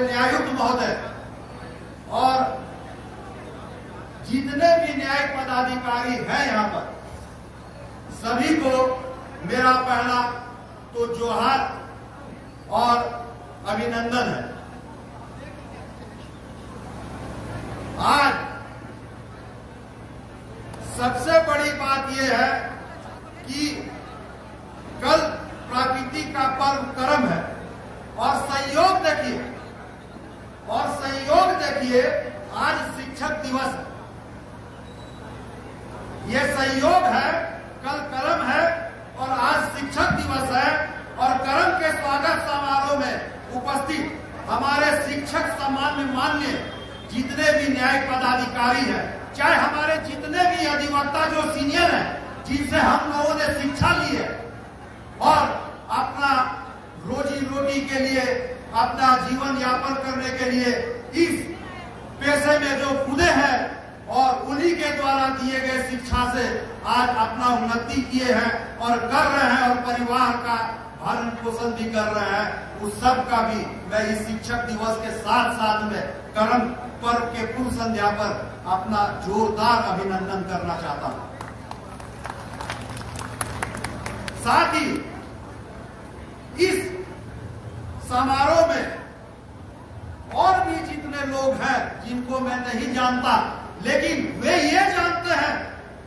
न्यायायुक्त महोदय और जितने भी न्यायिक पदाधिकारी हैं यहाँ पर, सभी को मेरा पहला तो जोहार और अभिनंदन है। आज सबसे बड़ी बात यह है कि कल प्रकृति का पर्व कर्म है और संयोग देखिए आज शिक्षक दिवस है। यह संयोग है, कल कर्म है और आज शिक्षक दिवस है। और कर्म के स्वागत समारोह में उपस्थित हमारे शिक्षक सम्मान मान्य जितने भी न्यायिक पदाधिकारी हैं, चाहे हमारे जितने भी अधिवक्ता जो सीनियर हैं, जिनसे हम लोगों ने शिक्षा ली है और अपना रोजी रोटी के लिए, अपना जीवन यापन करने के लिए इस पेशे में जो कूदे हैं और उन्हीं के द्वारा दिए गए शिक्षा से आज अपना उन्नति किए हैं और कर रहे हैं और परिवार का भरण पोषण भी कर रहे हैं। उस सब का भी मैं इस शिक्षक दिवस के साथ साथ में कर्म पर्व के पूर्व संध्या पर अपना जोरदार अभिनंदन करना चाहता हूं। साथ ही इस समारोह में और भी जितने लोग हैं जिनको मैं नहीं जानता, लेकिन वे ये जानते हैं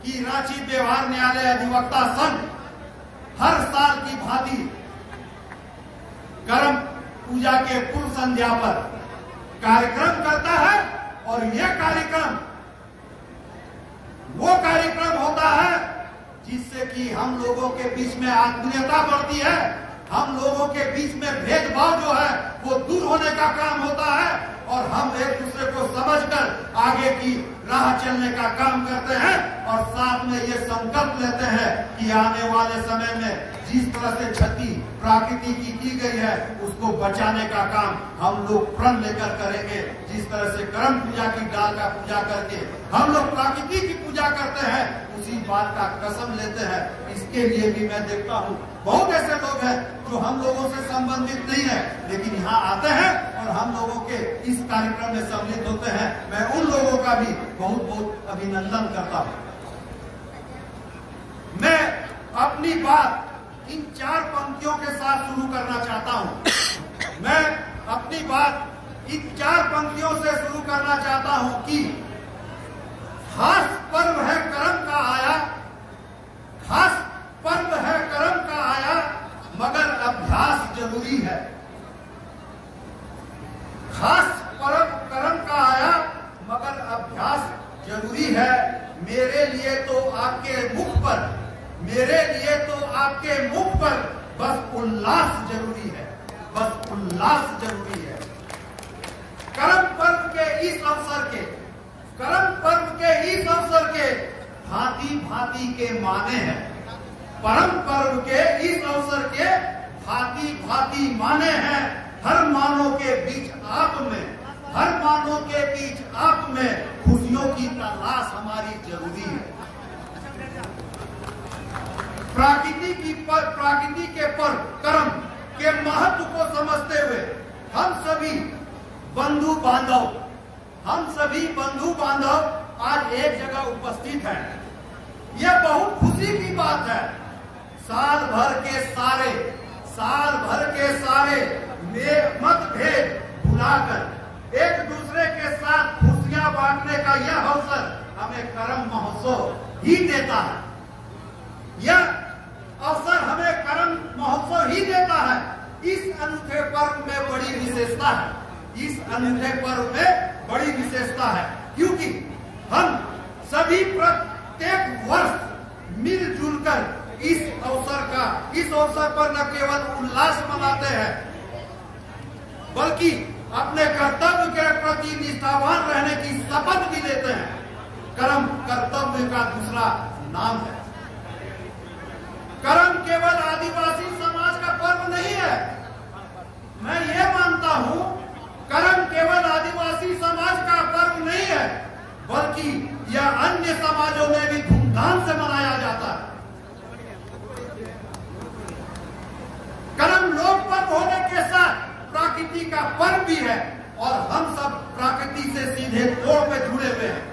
कि रांची व्यवहार न्यायालय अधिवक्ता संघ हर साल की भांति कर्म पूजा के पूर्व संध्या पर कार्यक्रम करता है और यह कार्यक्रम वो कार्यक्रम होता है जिससे कि हम लोगों के बीच में आत्मीयता बढ़ती है, हम लोगों के बीच में भेदभाव जो है वो दूर होने का काम होता है और हम एक दूसरे को समझकर आगे की राह चलने का काम करते हैं और साथ में ये संकल्प लेते हैं कि आने वाले समय में जिस तरह से क्षति प्रकृति की गई है उसको बचाने का काम हम लोग प्रण लेकर करेंगे। जिस तरह से कर्म पूजा की डाल का पूजा करके हम लोग प्रकृति की पूजा करते हैं, उसी बात का कसम लेते हैं। इसके लिए भी मैं देखता हूँ बहुत ऐसे लोग हैं जो हम लोगों से संबंधित नहीं है, लेकिन यहाँ आते हैं और हम लोगों के इस कार्यक्रम में सम्मिलित होते हैं। मैं उन लोगों का भी बहुत बहुत अभिनंदन करता हूँ। मैं अपनी बात इन 4 पंक्तियों के साथ शुरू करना चाहता हूं। मैं अपनी बात इन 4 पंक्तियों से शुरू करना चाहता हूं कि खास पर्व है कर्म का आया, खास पर्व है कर्म का आया, मगर अभ्यास जरूरी है। खास पर्व कर्म का आया मगर अभ्यास जरूरी है। मेरे लिए तो आपके मुख पर मेरे लिए तो आपके मुख पर बस उल्लास जरूरी है, बस उल्लास जरूरी है। करम पर्व के इस अवसर के, करम पर्व के इस अवसर के भांति भांति के माने हैं। परम पर्व के इस अवसर के भांति भांति माने हैं। हर मानव के बीच आप में, हर मानव के बीच आप में खुशियों की तलाश हमारी जरूरी है। प्रकृति के पर्व कर्म के महत्व को समझते हुए हम सभी बंधु बांधव आज एक जगह उपस्थित हैं। यह बहुत खुशी की बात है। साल भर के सारे मतभेद भुलाकर एक दूसरे के साथ खुशियां बांटने का यह अवसर हमें करम महोत्सव ही देता है। यह अवसर हमें करम महोत्सव ही देता है। इस अनूठे पर्व में बड़ी विशेषता है, इस अनूठे पर्व में बड़ी विशेषता है, क्योंकि हम सभी प्रत्येक वर्ष मिलजुल कर इस अवसर पर न केवल उल्लास मनाते हैं, बल्कि अपने कर्तव्य के प्रति निष्ठावान रहने की शपथ भी लेते हैं। कर्म कर्तव्य का दूसरा नाम है। कर्म केवल आदिवासी समाज का पर्व नहीं है। मैं ये मानता हूं, कर्म केवल आदिवासी समाज का पर्व नहीं है, बल्कि यह अन्य समाजों में भी धूमधाम से मनाया जाता है। कर्म लोक पर्व होने के साथ प्रकृति का पर्व भी है और हम सब प्रकृति से सीधे तौर पे जुड़े हुए हैं।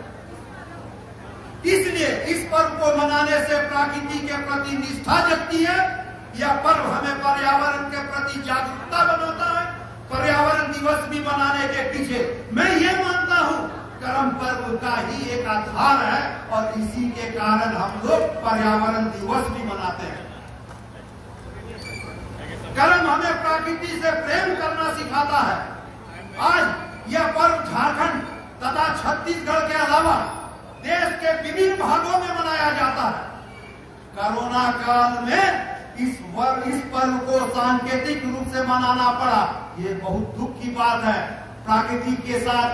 इसलिए इस पर्व को मनाने से प्रकृति के प्रति निष्ठा जगती है। यह पर्व हमें पर्यावरण के प्रति जागरूकता बनाता है। पर्यावरण दिवस भी मनाने के पीछे मैं ये मानता हूँ कर्म पर्व का ही एक आधार है और इसी के कारण हम लोग पर्यावरण दिवस भी मनाते हैं। कर्म हमें प्रकृति से प्रेम करना सिखाता है। आज यह पर्व झारखंड तथा छत्तीसगढ़ के अलावा देश के विभिन्न भागों में मनाया जाता है। कोरोना काल में इस पर्व को सांकेतिक रूप से मनाना पड़ा, ये बहुत दुख की बात है। प्रकृति के साथ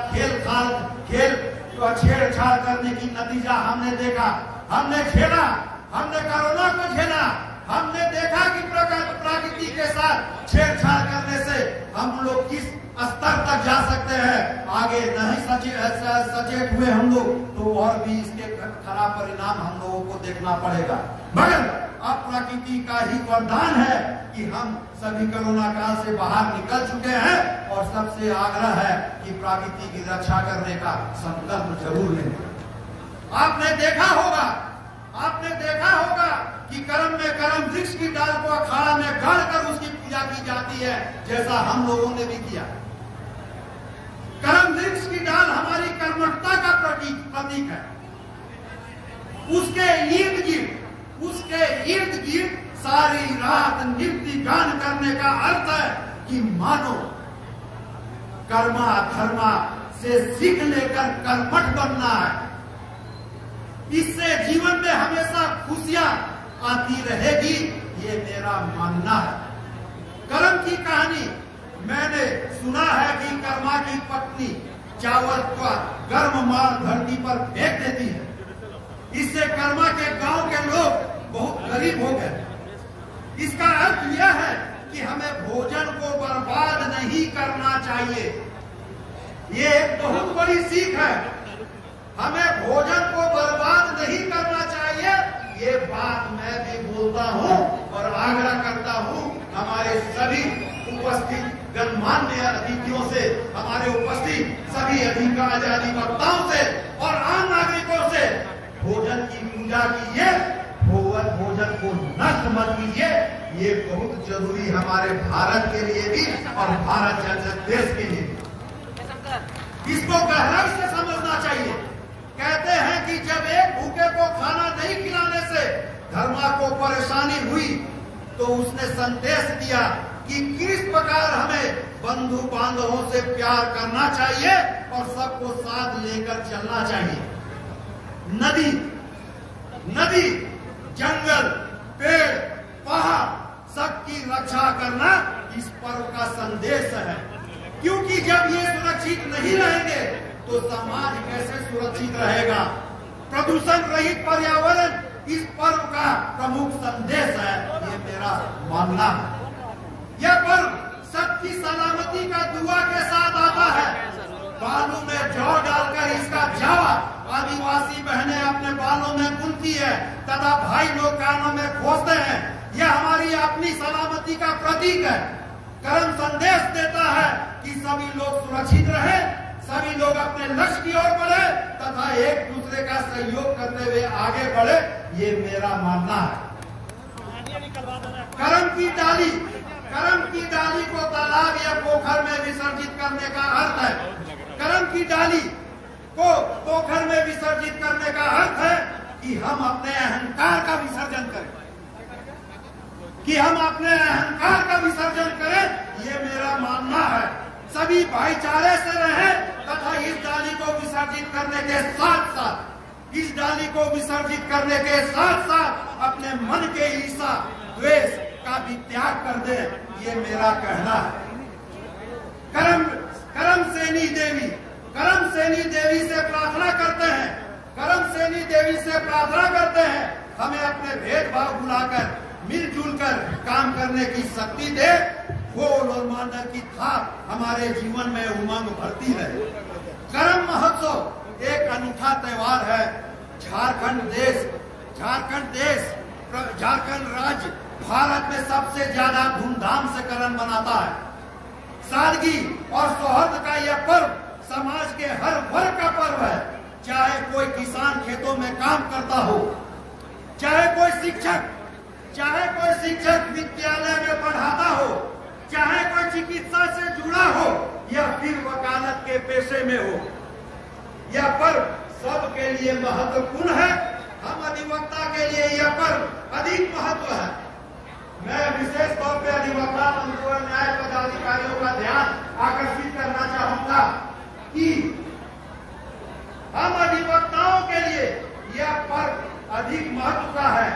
छेड़छाड़ करने की नतीजा हमने देखा, हमने झेला, हमने कोरोना को झेला। हमने देखा कि प्रकृति के साथ छेड़छाड़ करने से हम लोग किस स्तर तक जा सकते हैं। आगे नहीं सचेत हुए हम लोग तो और भी इसके खराब परिणाम हम लोगों को देखना पड़ेगा। मगर अब प्रकृति का ही वरदान है कि हम सभी कोरोना काल से बाहर निकल चुके हैं और सबसे आग्रह है कि प्रकृति की रक्षा करने का संकल्प जरूर लें। आपने देखा होगा कि कर्म में कर्म वृक्ष की डाल को अखाड़ा में गाड़कर उसकी पूजा की जाती है, जैसा हम लोगों ने भी किया। कर्म वृक्ष की डाल हमारी कर्मठता का प्रतीक है। उसके इर्द गिर्द सारी रात नृत्य गान करने का अर्थ है कि मानो कर्मा धर्मा से सीख लेकर कर्मठ बनना है। इससे जीवन में हमेशा खुशियां आती रहेगी, ये मेरा मानना है। कर्म की कहानी मैंने सुना है कि कर्मा की पत्नी चावल का गर्म मार धरती पर फेंक देती है। इससे कर्मा के गांव के लोग बहुत गरीब हो गए। इसका अर्थ यह है कि हमें भोजन को बर्बाद नहीं करना चाहिए। ये एक बहुत बड़ी सीख है। हमें भोजन को बर्बाद नहीं करना चाहिए। ये बात मैं भी बोलता हूँ और आग्रह करता हूँ हमारे सभी उपस्थित गणमान्य अतिथियों से, हमारे उपस्थित सभी अधिवक्ताओं से और आम नागरिकों से भोजन की पूजा कीजिए, भोजन को नष्ट मत कीजिए। ये बहुत जरूरी हमारे भारत के लिए भी और भारत जैसे देश के लिए भी। इसको गहराई से समझना चाहिए। कहते हैं कि जब एक भूखे को खाना नहीं खिलाने से धर्मा को परेशानी हुई तो उसने संदेश दिया कि किस प्रकार हमें बंधु बांधवों से प्यार करना चाहिए और सबको साथ लेकर चलना चाहिए। नदी जंगल, पेड़, पहाड़ सबकी रक्षा करना इस पर्व का संदेश है। क्योंकि जब ये सुरक्षित नहीं रहेंगे तो समाज कैसे सुरक्षित रहेगा। प्रदूषण रहित पर्यावरण इस पर्व का प्रमुख संदेश है, ये मेरा मानना है। यह पर्व सबकी सलामती का दुआ के साथ आता है। बालों में जौ डालकर इसका जावा आदिवासी बहनें अपने बालों में बुनती है तथा भाई लोग कानों में खोसते हैं। यह हमारी अपनी सलामती का प्रतीक है। कर्म संदेश देता है कि सभी लोग सुरक्षित रहे, सभी लोग अपने लक्ष्य की ओर बढ़े तथा एक दूसरे का सहयोग करते हुए आगे बढ़े, ये मेरा मानना है। कर्म की डाली को तालाब या पोखर में विसर्जित करने का अर्थ है। कर्म की डाली को पोखर में विसर्जित करने का अर्थ है कि हम अपने अहंकार का विसर्जन करें, ये मेरा मानना है। सभी भाईचारे से रहें तथा इस डाली को विसर्जित करने के साथ साथ अपने मन के ईर्ष्या द्वेष का भी त्याग कर दे, ये मेरा कहना है। करम सेनी देवी से प्रार्थना करते हैं, हमें अपने भेदभाव भुलाकर मिलजुल कर काम करने की शक्ति दे। फूल और मांडर की थाप हमारे जीवन में उमंग भरती है। करम महोत्सव एक अनूठा त्योहार है। झारखंड राज्य भारत में सबसे ज्यादा धूमधाम से करम मनाता है। सादगी और सौहार्द का यह पर्व समाज के हर वर्ग का पर्व है। चाहे कोई किसान खेतों में काम करता हो, चाहे कोई शिक्षक विद्यालय में पढ़ाता हो, चाहे कोई चिकित्सा से जुड़ा हो या फिर वकालत के पेशे में हो, यह पर्व सबके लिए महत्वपूर्ण है। हम अधिवक्ता के लिए यह पर्व अधिक महत्व है। मैं विशेष तौर पर अधिवक्ता मंत्रियों और न्याय पदाधिकारियों का ध्यान आकर्षित करना चाहूंगा कि हम अधिवक्ताओं के लिए यह पर्व अधिक महत्व का है।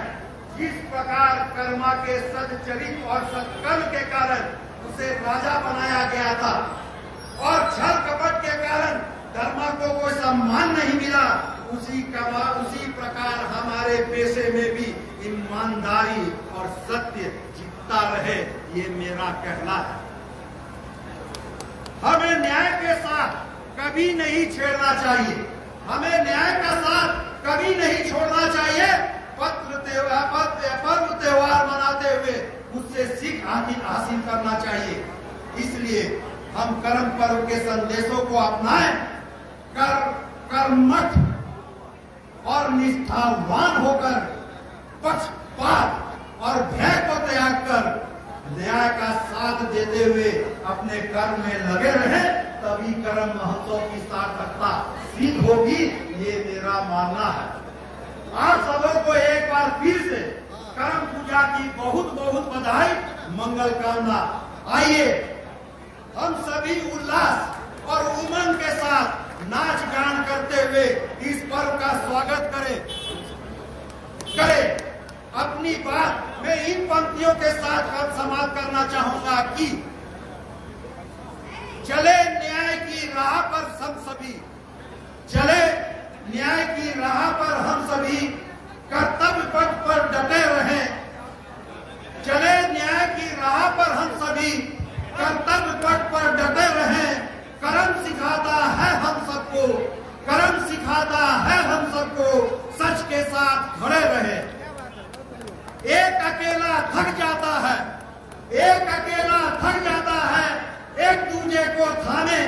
जिस प्रकार कर्मा के सच्चरित्र और सत्कर्म के कारण उसे राजा बनाया गया था और छल कपट के कारण धर्मा को कोई सम्मान नहीं मिला, उसी प्रकार हमारे पेशे में भी ईमानदारी और सत्य जीतता रहे, ये मेरा कहना है। हमें न्याय के साथ कभी नहीं छेड़ना चाहिए, हमें न्याय का साथ कभी नहीं छोड़ना चाहिए। पर्व त्योहार मनाते हुए उससे सीख हासिल करना चाहिए। इसलिए हम कर्म पर्व के संदेशों को अपनाएं, कर्मठ और निष्ठावान होकर पक्षपात और भय को त्याग कर न्याय का साथ देते हुए अपने कर्म में लगे रहे, तभी कर्म महोत्सव की सार्थकता सिद्ध होगी, ये मेरा मानना है। आप सबों को एक बार फिर से करम पूजा की बहुत बहुत बधाई, मंगल कामना। आइए हम सभी उल्लास और उमंग के साथ नाच गान करते हुए इस पर्व का स्वागत करें। अपनी बात मैं इन पंक्तियों के साथ अब समाप्त करना चाहूंगा कि चले न्याय की राह पर हम सभी, कर्तव्य पथ पर डटे रहें। चले न्याय की राह पर हम सभी कर्तव्य पथ पर डटे रहें। कर्म सिखाता है हम सबको सच के साथ खड़े रहे। एक अकेला थक जाता है, एक दूजे को थामे,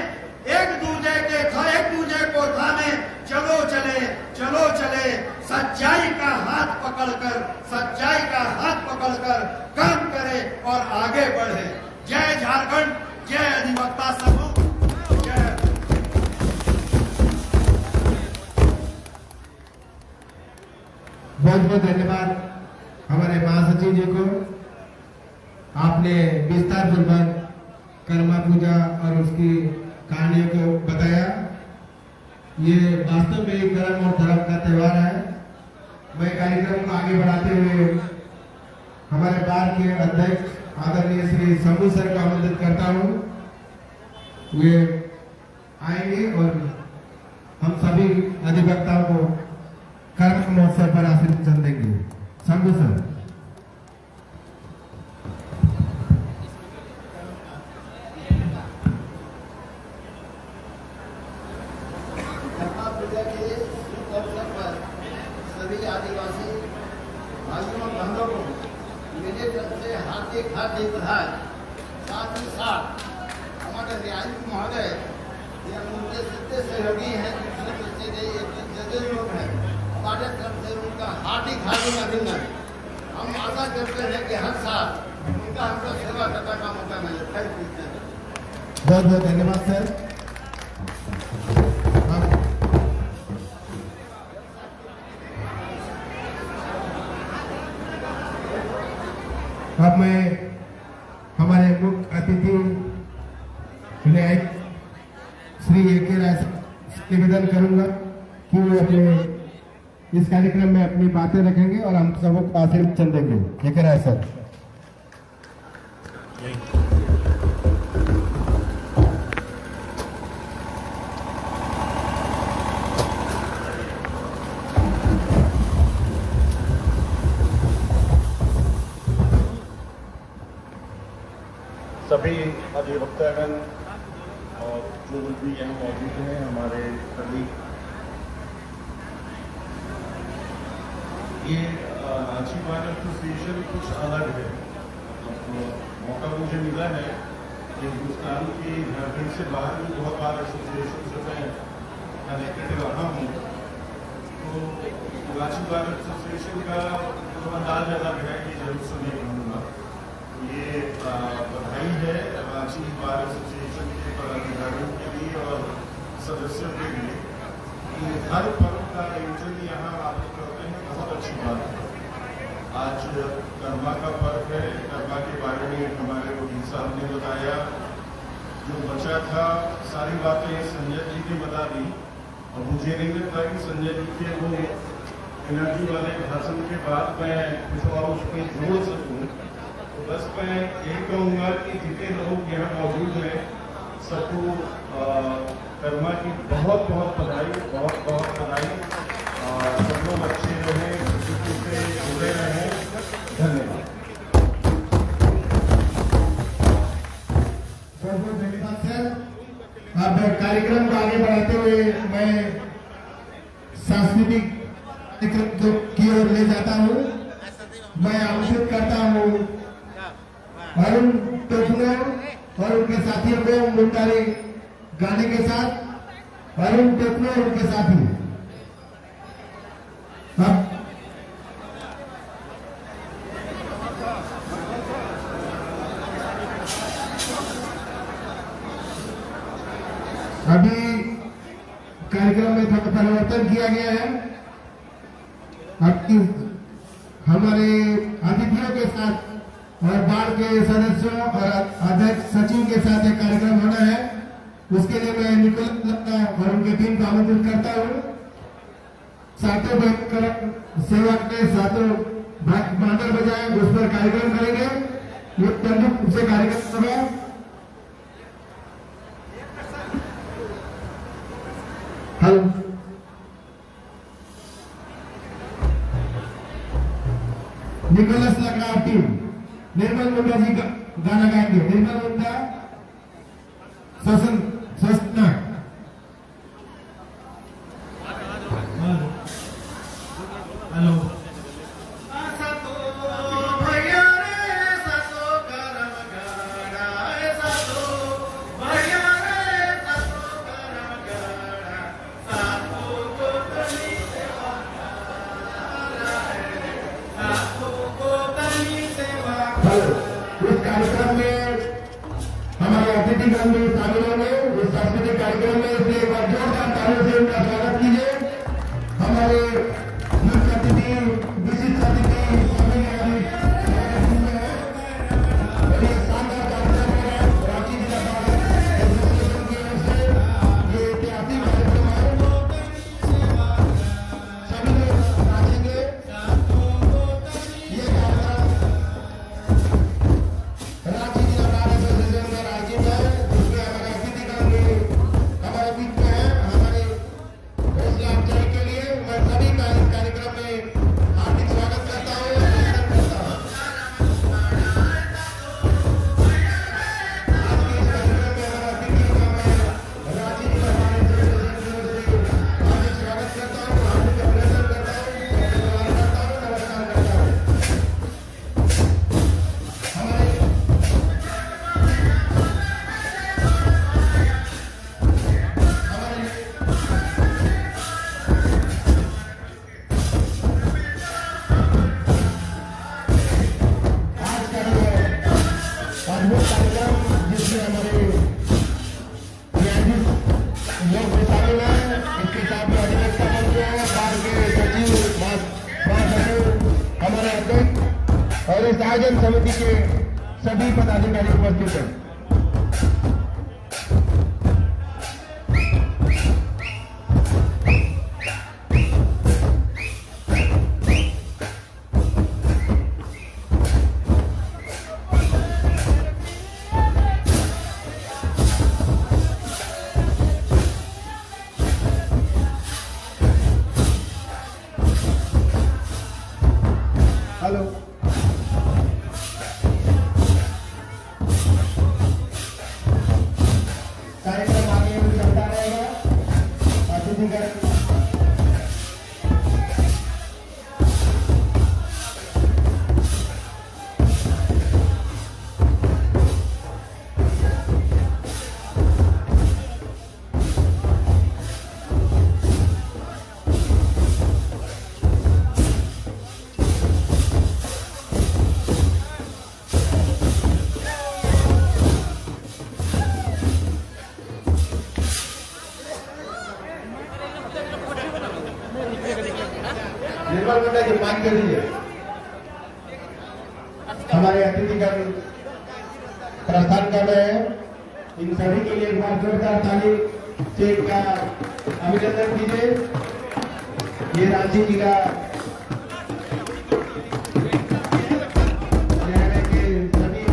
चलो चले सच्चाई का हाथ पकड़कर कर्म करे और आगे बढ़े। जय झारखंड, जय अधिवक्ता समूह, जय। बहुत बहुत धन्यवाद हमारे महासचिव जी को। आपने विस्तार पूर्वक कर्मा पूजा और उसकी कहानियों को बताया। ये वास्तव में कर्म और धर्म का त्योहार है। मैं कार्यक्रम को आगे बढ़ाते हुए हमारे बार के अध्यक्ष आदरणीय श्री शंभू सर को आमंत्रित करता हूँ। वे आएंगे और हम सभी अधिवक्ताओं को कर्म महोत्सव पर आशीर्वचन देंगे। शंभू सर। कर्मा पूजा के शुभ अवसर पर सभी आदिवासी भाइयों और बहनों को मेरे तरफ से हार्दिक हार्दिक बधाई। साथ ही साथ हमारे न्यायिक महोदय या उनके जितने सहयोगी हैं, दूसरे जज लोग हैं, हमारे तरफ से उनका हार्दिक हार्दिक अभिनंदन। हम आशा करते हैं कि हर साल उनका हमको सेवा करने का मौका मिले। Thank you sir. बहुत बहुत धन्यवाद सर। अब मैं हमारे मुख्य अतिथि न्यायिक श्री ए.के. राय से निवेदन करूंगा कि वो अपने इस कार्यक्रम में अपनी बातें रखेंगे और हम सबको आशीर्वचन देंगे। ए.के. राय सर। सभी अधिवक्तागण और जो लोग भी यहाँ मौजूद हैं, हमारे सभी ये रांची बार एसोसिएशन कुछ अलग है। मौका मुझे मिला है कि हिंदुस्तान की झारखंड से बाहर भी बहुत बार एसोसिएशन से मैं कनेक्टेड रहा हूँ। तो रांची बार एसोसिएशन का जो अंदाज अलग है ये जरूर से नहीं कहूँगा। ये बधाई है रांची बार एसोसिएशन के पदाधिकारियों के लिए और सदस्यों के लिए कि हर पर्व का आयोजन यहाँ आप लोग करते हैं, बहुत अच्छी बात है। आज कर्मा का पर्व है। कर्मा के बारे में हमारे वकील साहब ने बताया। जो बचा था सारी बातें संजय जी ने बता दी और मुझे नहीं लगता कि संजय जी के वो एनर्जी वाले भाषण के बाद मैं कुछ और उस पर जोड़ सकूँ। बस मैं यही कहूँगा कि जितने लोग यहाँ मौजूद हैं सबको कर्मा की बहुत बहुत बधाई, बहुत बहुत बधाई। सब लोग अच्छे रहें, किसी से जुड़े रहें। धन्यवाद। बहुत बहुत धन्यवाद सर। अब कार्यक्रम को आगे बढ़ाते हुए मैं सांस्कृतिक कार्यक्रम की ओर ले जाता हूँ। मैं आमंत्रित करता हूँ अरुण टोपनो और उनके साथियों को मुंडारी गाने के साथ। अरुण टोपनो और उनके साथी। अभी कार्यक्रम में थोड़ा परिवर्तन किया गया है। अब हमारे अतिथियों के साथ और बाढ़ के सदस्यों और अध्यक्ष सचिव के साथ एक कार्यक्रम होना है। उसके लिए मैं निकोलस लता और उनके टीम को आमंत्रित करता हूँ। सातों सेवक ने सातों बांदर बजाए उस पर कार्यक्रम करेंगे। ये प्रमुख से कार्यक्रम होगा। हेलो निकोलस लता टीम निर्मल मुंडा जी का गाना गाएंगे। निर्मल मुंडा ससना। हेलो इस कार्यक्रम में हमारे अतिथिगण भी शामिल होंगे। इस सांस्कृतिक कार्यक्रम में इसलिए एक बार जोरदार तालियों से उनका स्वागत कीजिए। हमारे मुख्य अतिथि, विशिष्ट अतिथि शानदार कार्यक्रम है। रांची जिला एसोसिएशन की ओर से ये ऐतिहासिक कार्यक्रम है। सभी लोग नाचेंगे। हैं, इसके साथ में अधिवक्ता मंच है, बाढ़ के सचिव महासचिव, हमारे अध्यक्ष और इस आयोजन समिति के सभी पदाधिकारी उपस्थित हैं। हेलो, कार्यक्रम आगे भी चलता रहेगा। अतिथिगण निर्मल मंडल जी मांग कर दीजिए। हमारे अतिथिगण प्रस्थान कर रहे हैं, इन सभी के लिए एक बार जोरदार ताली से इनका अभिनंदन कीजिए। ये रांची जिला न्यायालय के सभी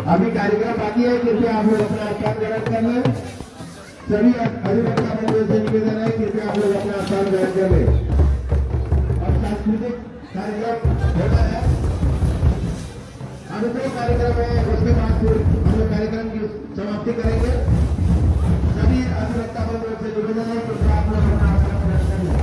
अभी कार्यक्रम बाकी है, कृपया आप लोग अपना स्थान ग्रहण कर लें। सभी अधिवक्ता मंडल से निवेदन है, कृपया आप लोग अपना स्थान ग्रहण कर लें। अब सांस्कृतिक कार्यक्रम होता है, अनुग्रह कार्यक्रम है, उसके बाद फिर हम लोग कार्यक्रम की समाप्ति करेंगे। सभी अधिवक्ता मंडल से निवेदन है, कृपया आप लोग अपना स्थान ग्रहण कर लें।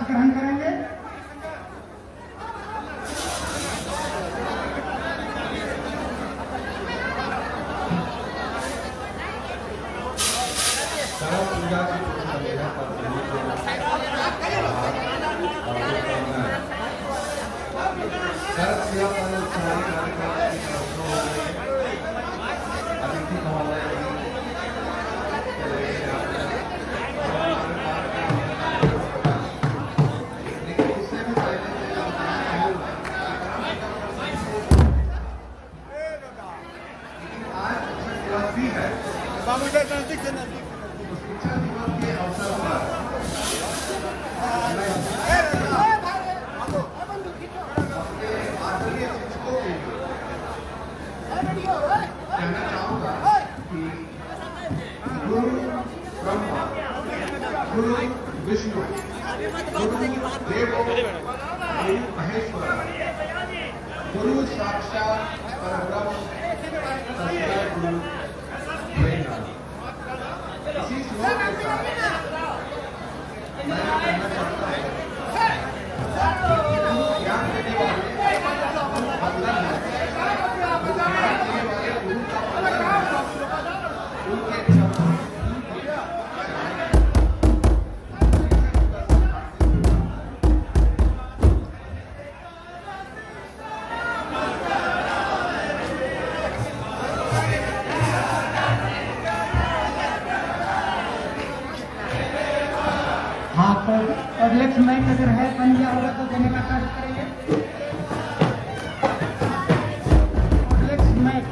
ग्रहण करेंगे। कहना चाहूंगा कि गुरु ब्रह्मा, गुरु विष्णु, गुरु देवो गुरु महेश्वर, गुरु साक्षात परब्रह्म तस्मै गुरु प्रेरणा। इसी श्लोक के साथ मैं कहना चाहता हूँ कि गुरु ज्ञान देने वाले बंधन है, ज्ञान देने वाले गुरु का बंधन है, उनके हाँ, तो ऑडियंस माइक अगर है बन गया होगा तो देने का कष्ट करेंगे। ऑडियंस माइक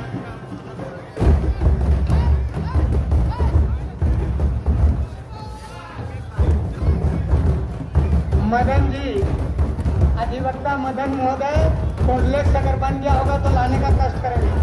मदन जी, अधिवक्ता मदन महोदय, कोडलेक्स अगर बन गया होगा तो लाने का कष्ट करेंगे।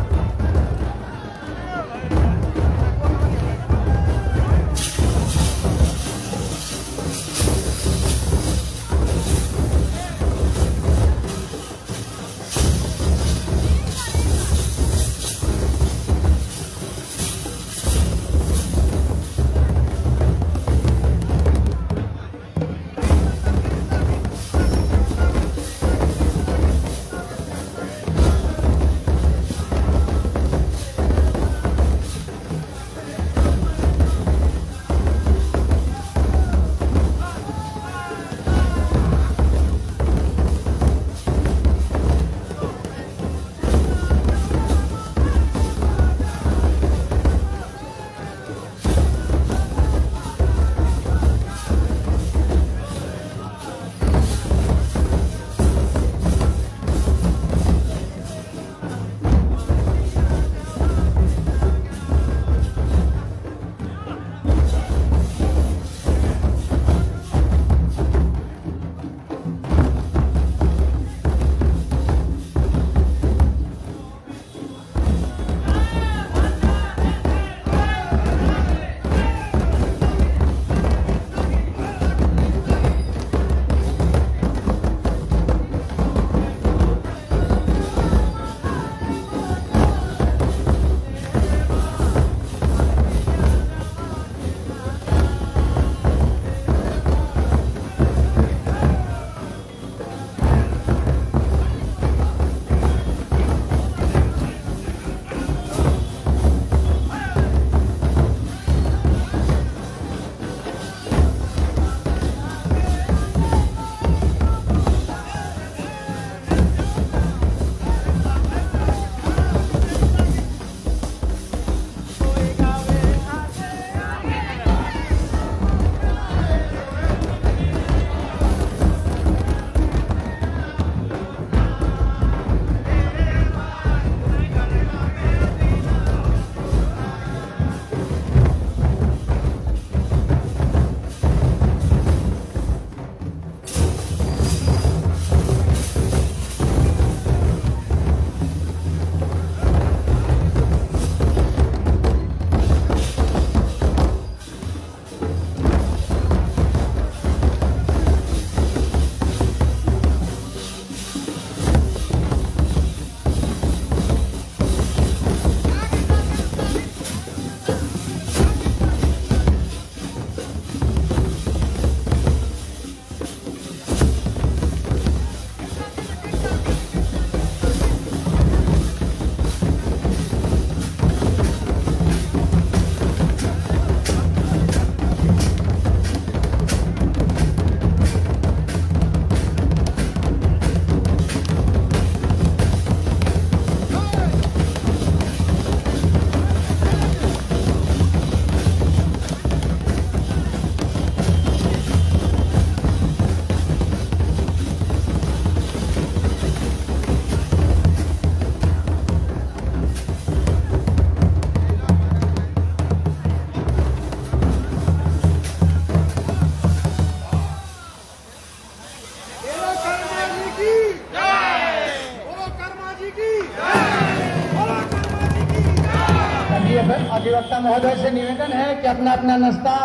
अधिवक्ता महोदय से निवेदन है कि अपना अपना नाश्ता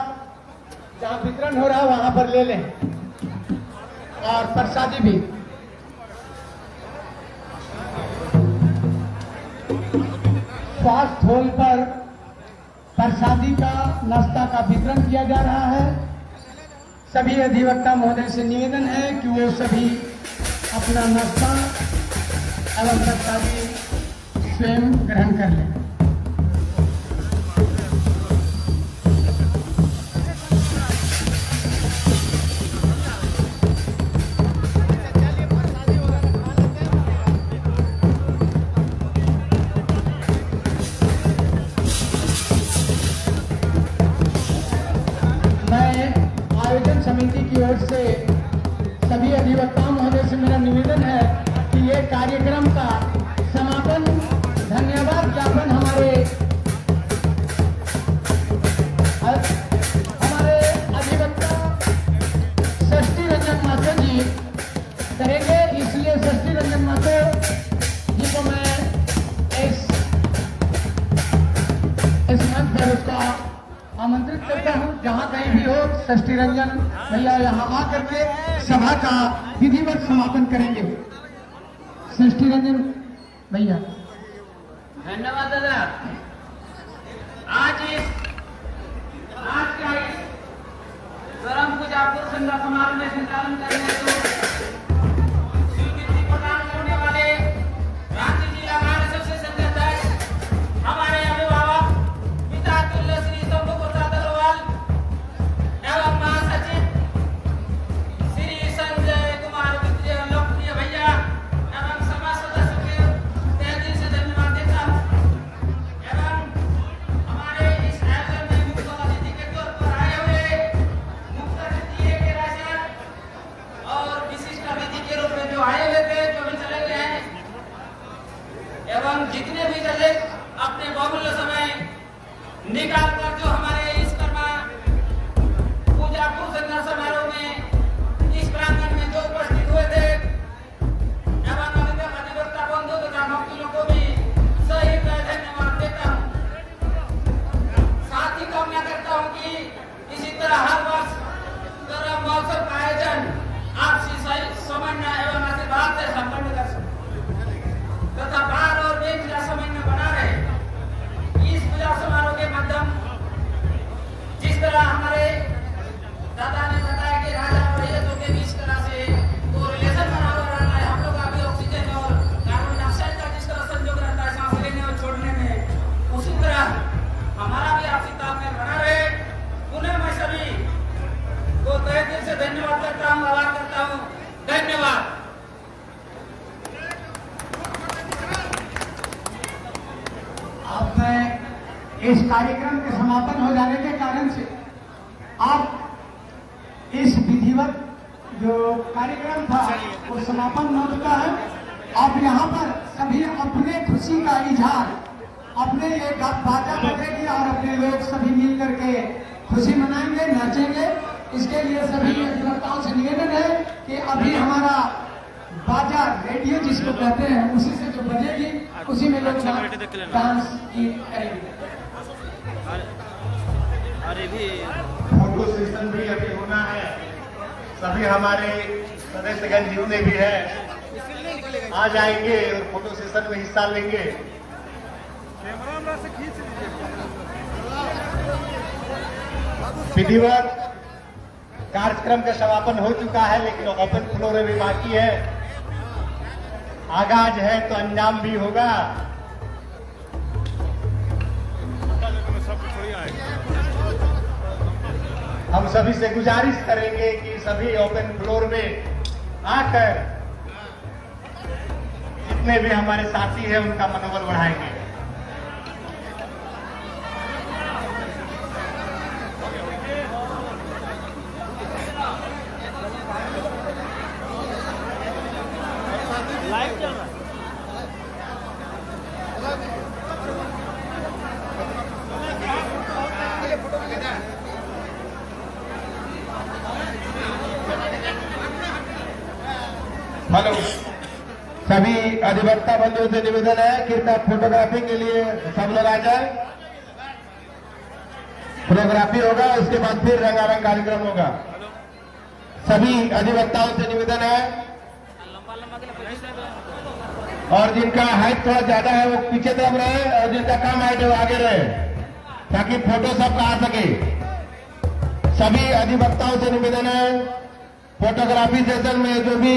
जहां वितरण हो रहा है वहां पर ले लें और प्रसादी भी। स्वास्थ्य हॉल पर प्रसादी का नाश्ता का वितरण किया जा रहा है। सभी अधिवक्ता महोदय से निवेदन है कि वो सभी अपना नाश्ता एवं प्रसादी स्वयं ग्रहण कर लें। समिति ओर से सभी अधिवक्ताओं महोदय से मेरा निवेदन है कि ये कार्यक्रम का समापन धन्यवाद ज्ञापन हमारे अधिवक्ता षष्ठी रंजन माथुर जी करेंगे, इसलिए षष्ठी रंजन माथुर जी को मैं इस मंच पर उसका आमंत्रित करता हूं। जहां कहीं भी हो षष्ठी रंजन भैया यहां आकर के सभा का विधिवत समापन करेंगे। षष्ठी रंजन भैया। धन्यवाद दादा। आज का इस परम पूजा संध्या समारोह में संचालन करने को स्वीकृति प्रदान करने वाले रांची जिला बार एसोसिएशन के अध्यक्ष हमारे अभिभावक पिता तुल्य श्री शंभू प्रसाद अग्रवाल एवं महासचिव श्री संजय कुमार लोकप्रिय भैया एवं समाज सदस्यों के तहे दिल से धन्यवाद देता हूँ। एवं हमारे इस आयोजन में मुख्य अतिथि के तौर पर आए हुए मुख्य अतिथि के राजन और विशिष्ट अतिथि के रूप में जो आए हुए थे जो भी चले गए हैं एवं जितने भी दलित अपने बहुमूल्य समय निकाल कर जो हमारे इस कर्मा पूजा संध्या समारोह में इस प्रांगण में जो उपस्थित हुए थे एवं अधिवक्ता बंधु तथा वकीलों को भी सही धन्यवाद देता हूँ। साथ ही कामना करता हूँ कि इसी तरह हर वर्ष तरह महोत्सव का आयोजन आपसी समन्वय एवं आशीर्वाद से संपन्न कर सके तथा बाल और बेमिला समन्वय बना रहे। इस पूजा समारोह के माध्यम जिस तरह हमारे दादा ने बताया कि राजा और रैयतों के बीच तरह से वो रिलेशन बना हुआ रहता है, हम लोग का भी ऑक्सीजन और कार्बन डाइऑक्साइड का जिस तरह संयोग रहता है सांस लेने और छोड़ने में, उसी तरह हमारा भी आपसी तालमेल बना रहे। पुनः मैं सभी को तहे दिल से धन्यवाद करता हूँ, आभार करता हूँ। धन्यवाद। अब मैं इस कार्यक्रम के समापन हो जाने के कारण से आप इस विधिवत जो कार्यक्रम था वो समापन हो चुका है। अब यहाँ पर सभी अपने खुशी का इजहार अपने ये बाजा बजेगी और अपने लोग सभी मिल करके खुशी मनाएंगे, नाचेंगे। इसके लिए सभी अधिवक्ताओं से निवेदन है कि अभी हमारा बाजा रेडियो जिसको कहते हैं उसी से जो बजेगी उसी में लोग डांस करेंगे। फोटो सेशन भी अभी होना है। सभी हमारे सदस्यगण जितने भी हैं आ जाएंगे और फोटो सेशन में हिस्सा लेंगे। विधिवत कार्यक्रम का समापन हो चुका है, लेकिन ओपन फ्लोर भी बाकी है। आगाज है तो अंजाम भी होगा। हम सभी से गुजारिश करेंगे कि सभी ओपन फ्लोर में आकर जितने भी हमारे साथी हैं उनका मनोबल बढ़ाएंगे। लाइव चल रहा है। हेलो, सभी अधिवक्ता बंधुओं से निवेदन है कृपया फोटोग्राफी के लिए सब लोग आ जाए। फोटोग्राफी होगा, उसके बाद फिर रंगारंग कार्यक्रम होगा। सभी अधिवक्ताओं से निवेदन है और जिनका हाइट थोड़ा ज्यादा है वो पीछे तरफ रहे और जिनका कम हाइट है वो आगे रहे, ताकि फोटो सबका आ सके। सभी अधिवक्ताओं से निवेदन है फोटोग्राफी सेशन में जो भी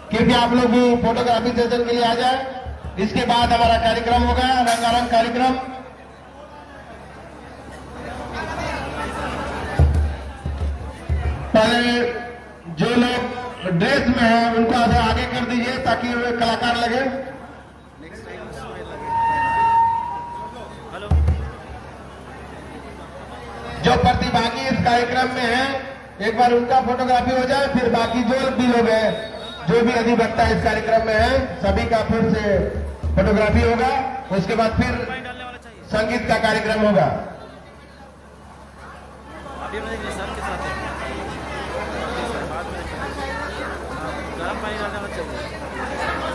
कृपया आप लोग भी फोटोग्राफी सेशन के लिए आ जाए। इसके बाद हमारा कार्यक्रम होगा, रंगारंग कार्यक्रम। पहले जो लोग ड्रेस में हैं उनको आगे कर दीजिए ताकि वे कलाकार लगे। जो प्रतिभागी इस कार्यक्रम में हैं एक बार उनका फोटोग्राफी हो जाए, फिर बाकी जो भी लोग हैं, जो भी अधिवक्ता इस कार्यक्रम में हैं, सभी का फिर से फोटोग्राफी होगा। उसके बाद फिर संगीत का कार्यक्रम होगा। गरम पानी डालने वाला चाहिए।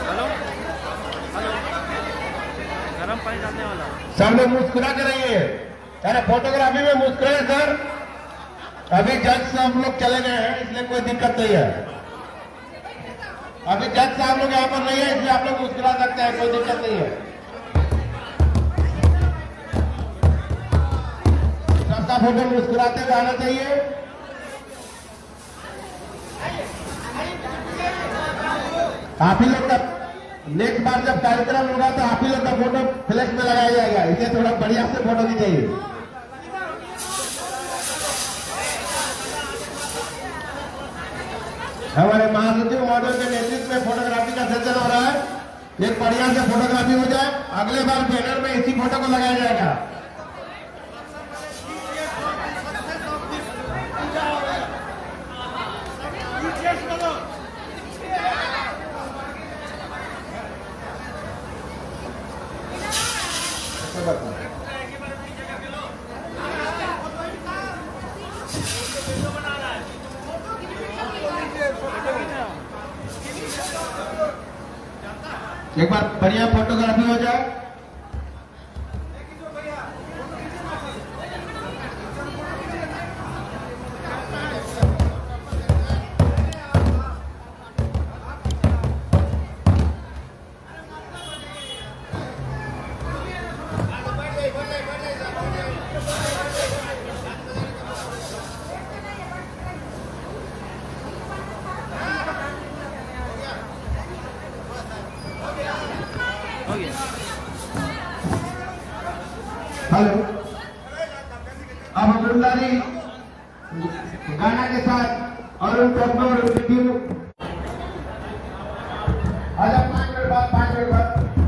हेलो हेलो, गरम पानी डालने वाला। सब लोग मुस्कुरा के रहिए। अरे फोटोग्राफी में मुस्कुराए सर। अभी जज साहब लोग चले गए हैं, इसलिए कोई दिक्कत नहीं है। अभी जज साहब लोग यहाँ पर नहीं है, इसलिए आप लोग मुस्कुरा सकते हैं, कोई दिक्कत नहीं है। सबका फोटो मुस्कुराते हुए आना चाहिए। आप ही लोग का नेक्स्ट बार जब कार्यक्रम होगा तो आप ही लोग का फोटो फ्लैश में लगाया जाएगा, इसे थोड़ा बढ़िया से फोटो खींचिए। हमारे महासचिव महोदय के नेतृत्व में फोटोग्राफी का सेशन हो रहा है। एक बढ़िया से फोटोग्राफी हो जाए, अगले बार बैनर में इसी फोटो को लगाया जाएगा। एक बार बढ़िया फोटोग्राफी हो जाए। हेलो, अब अब्दुल्ला जी गाना के साथ और उनकी टीम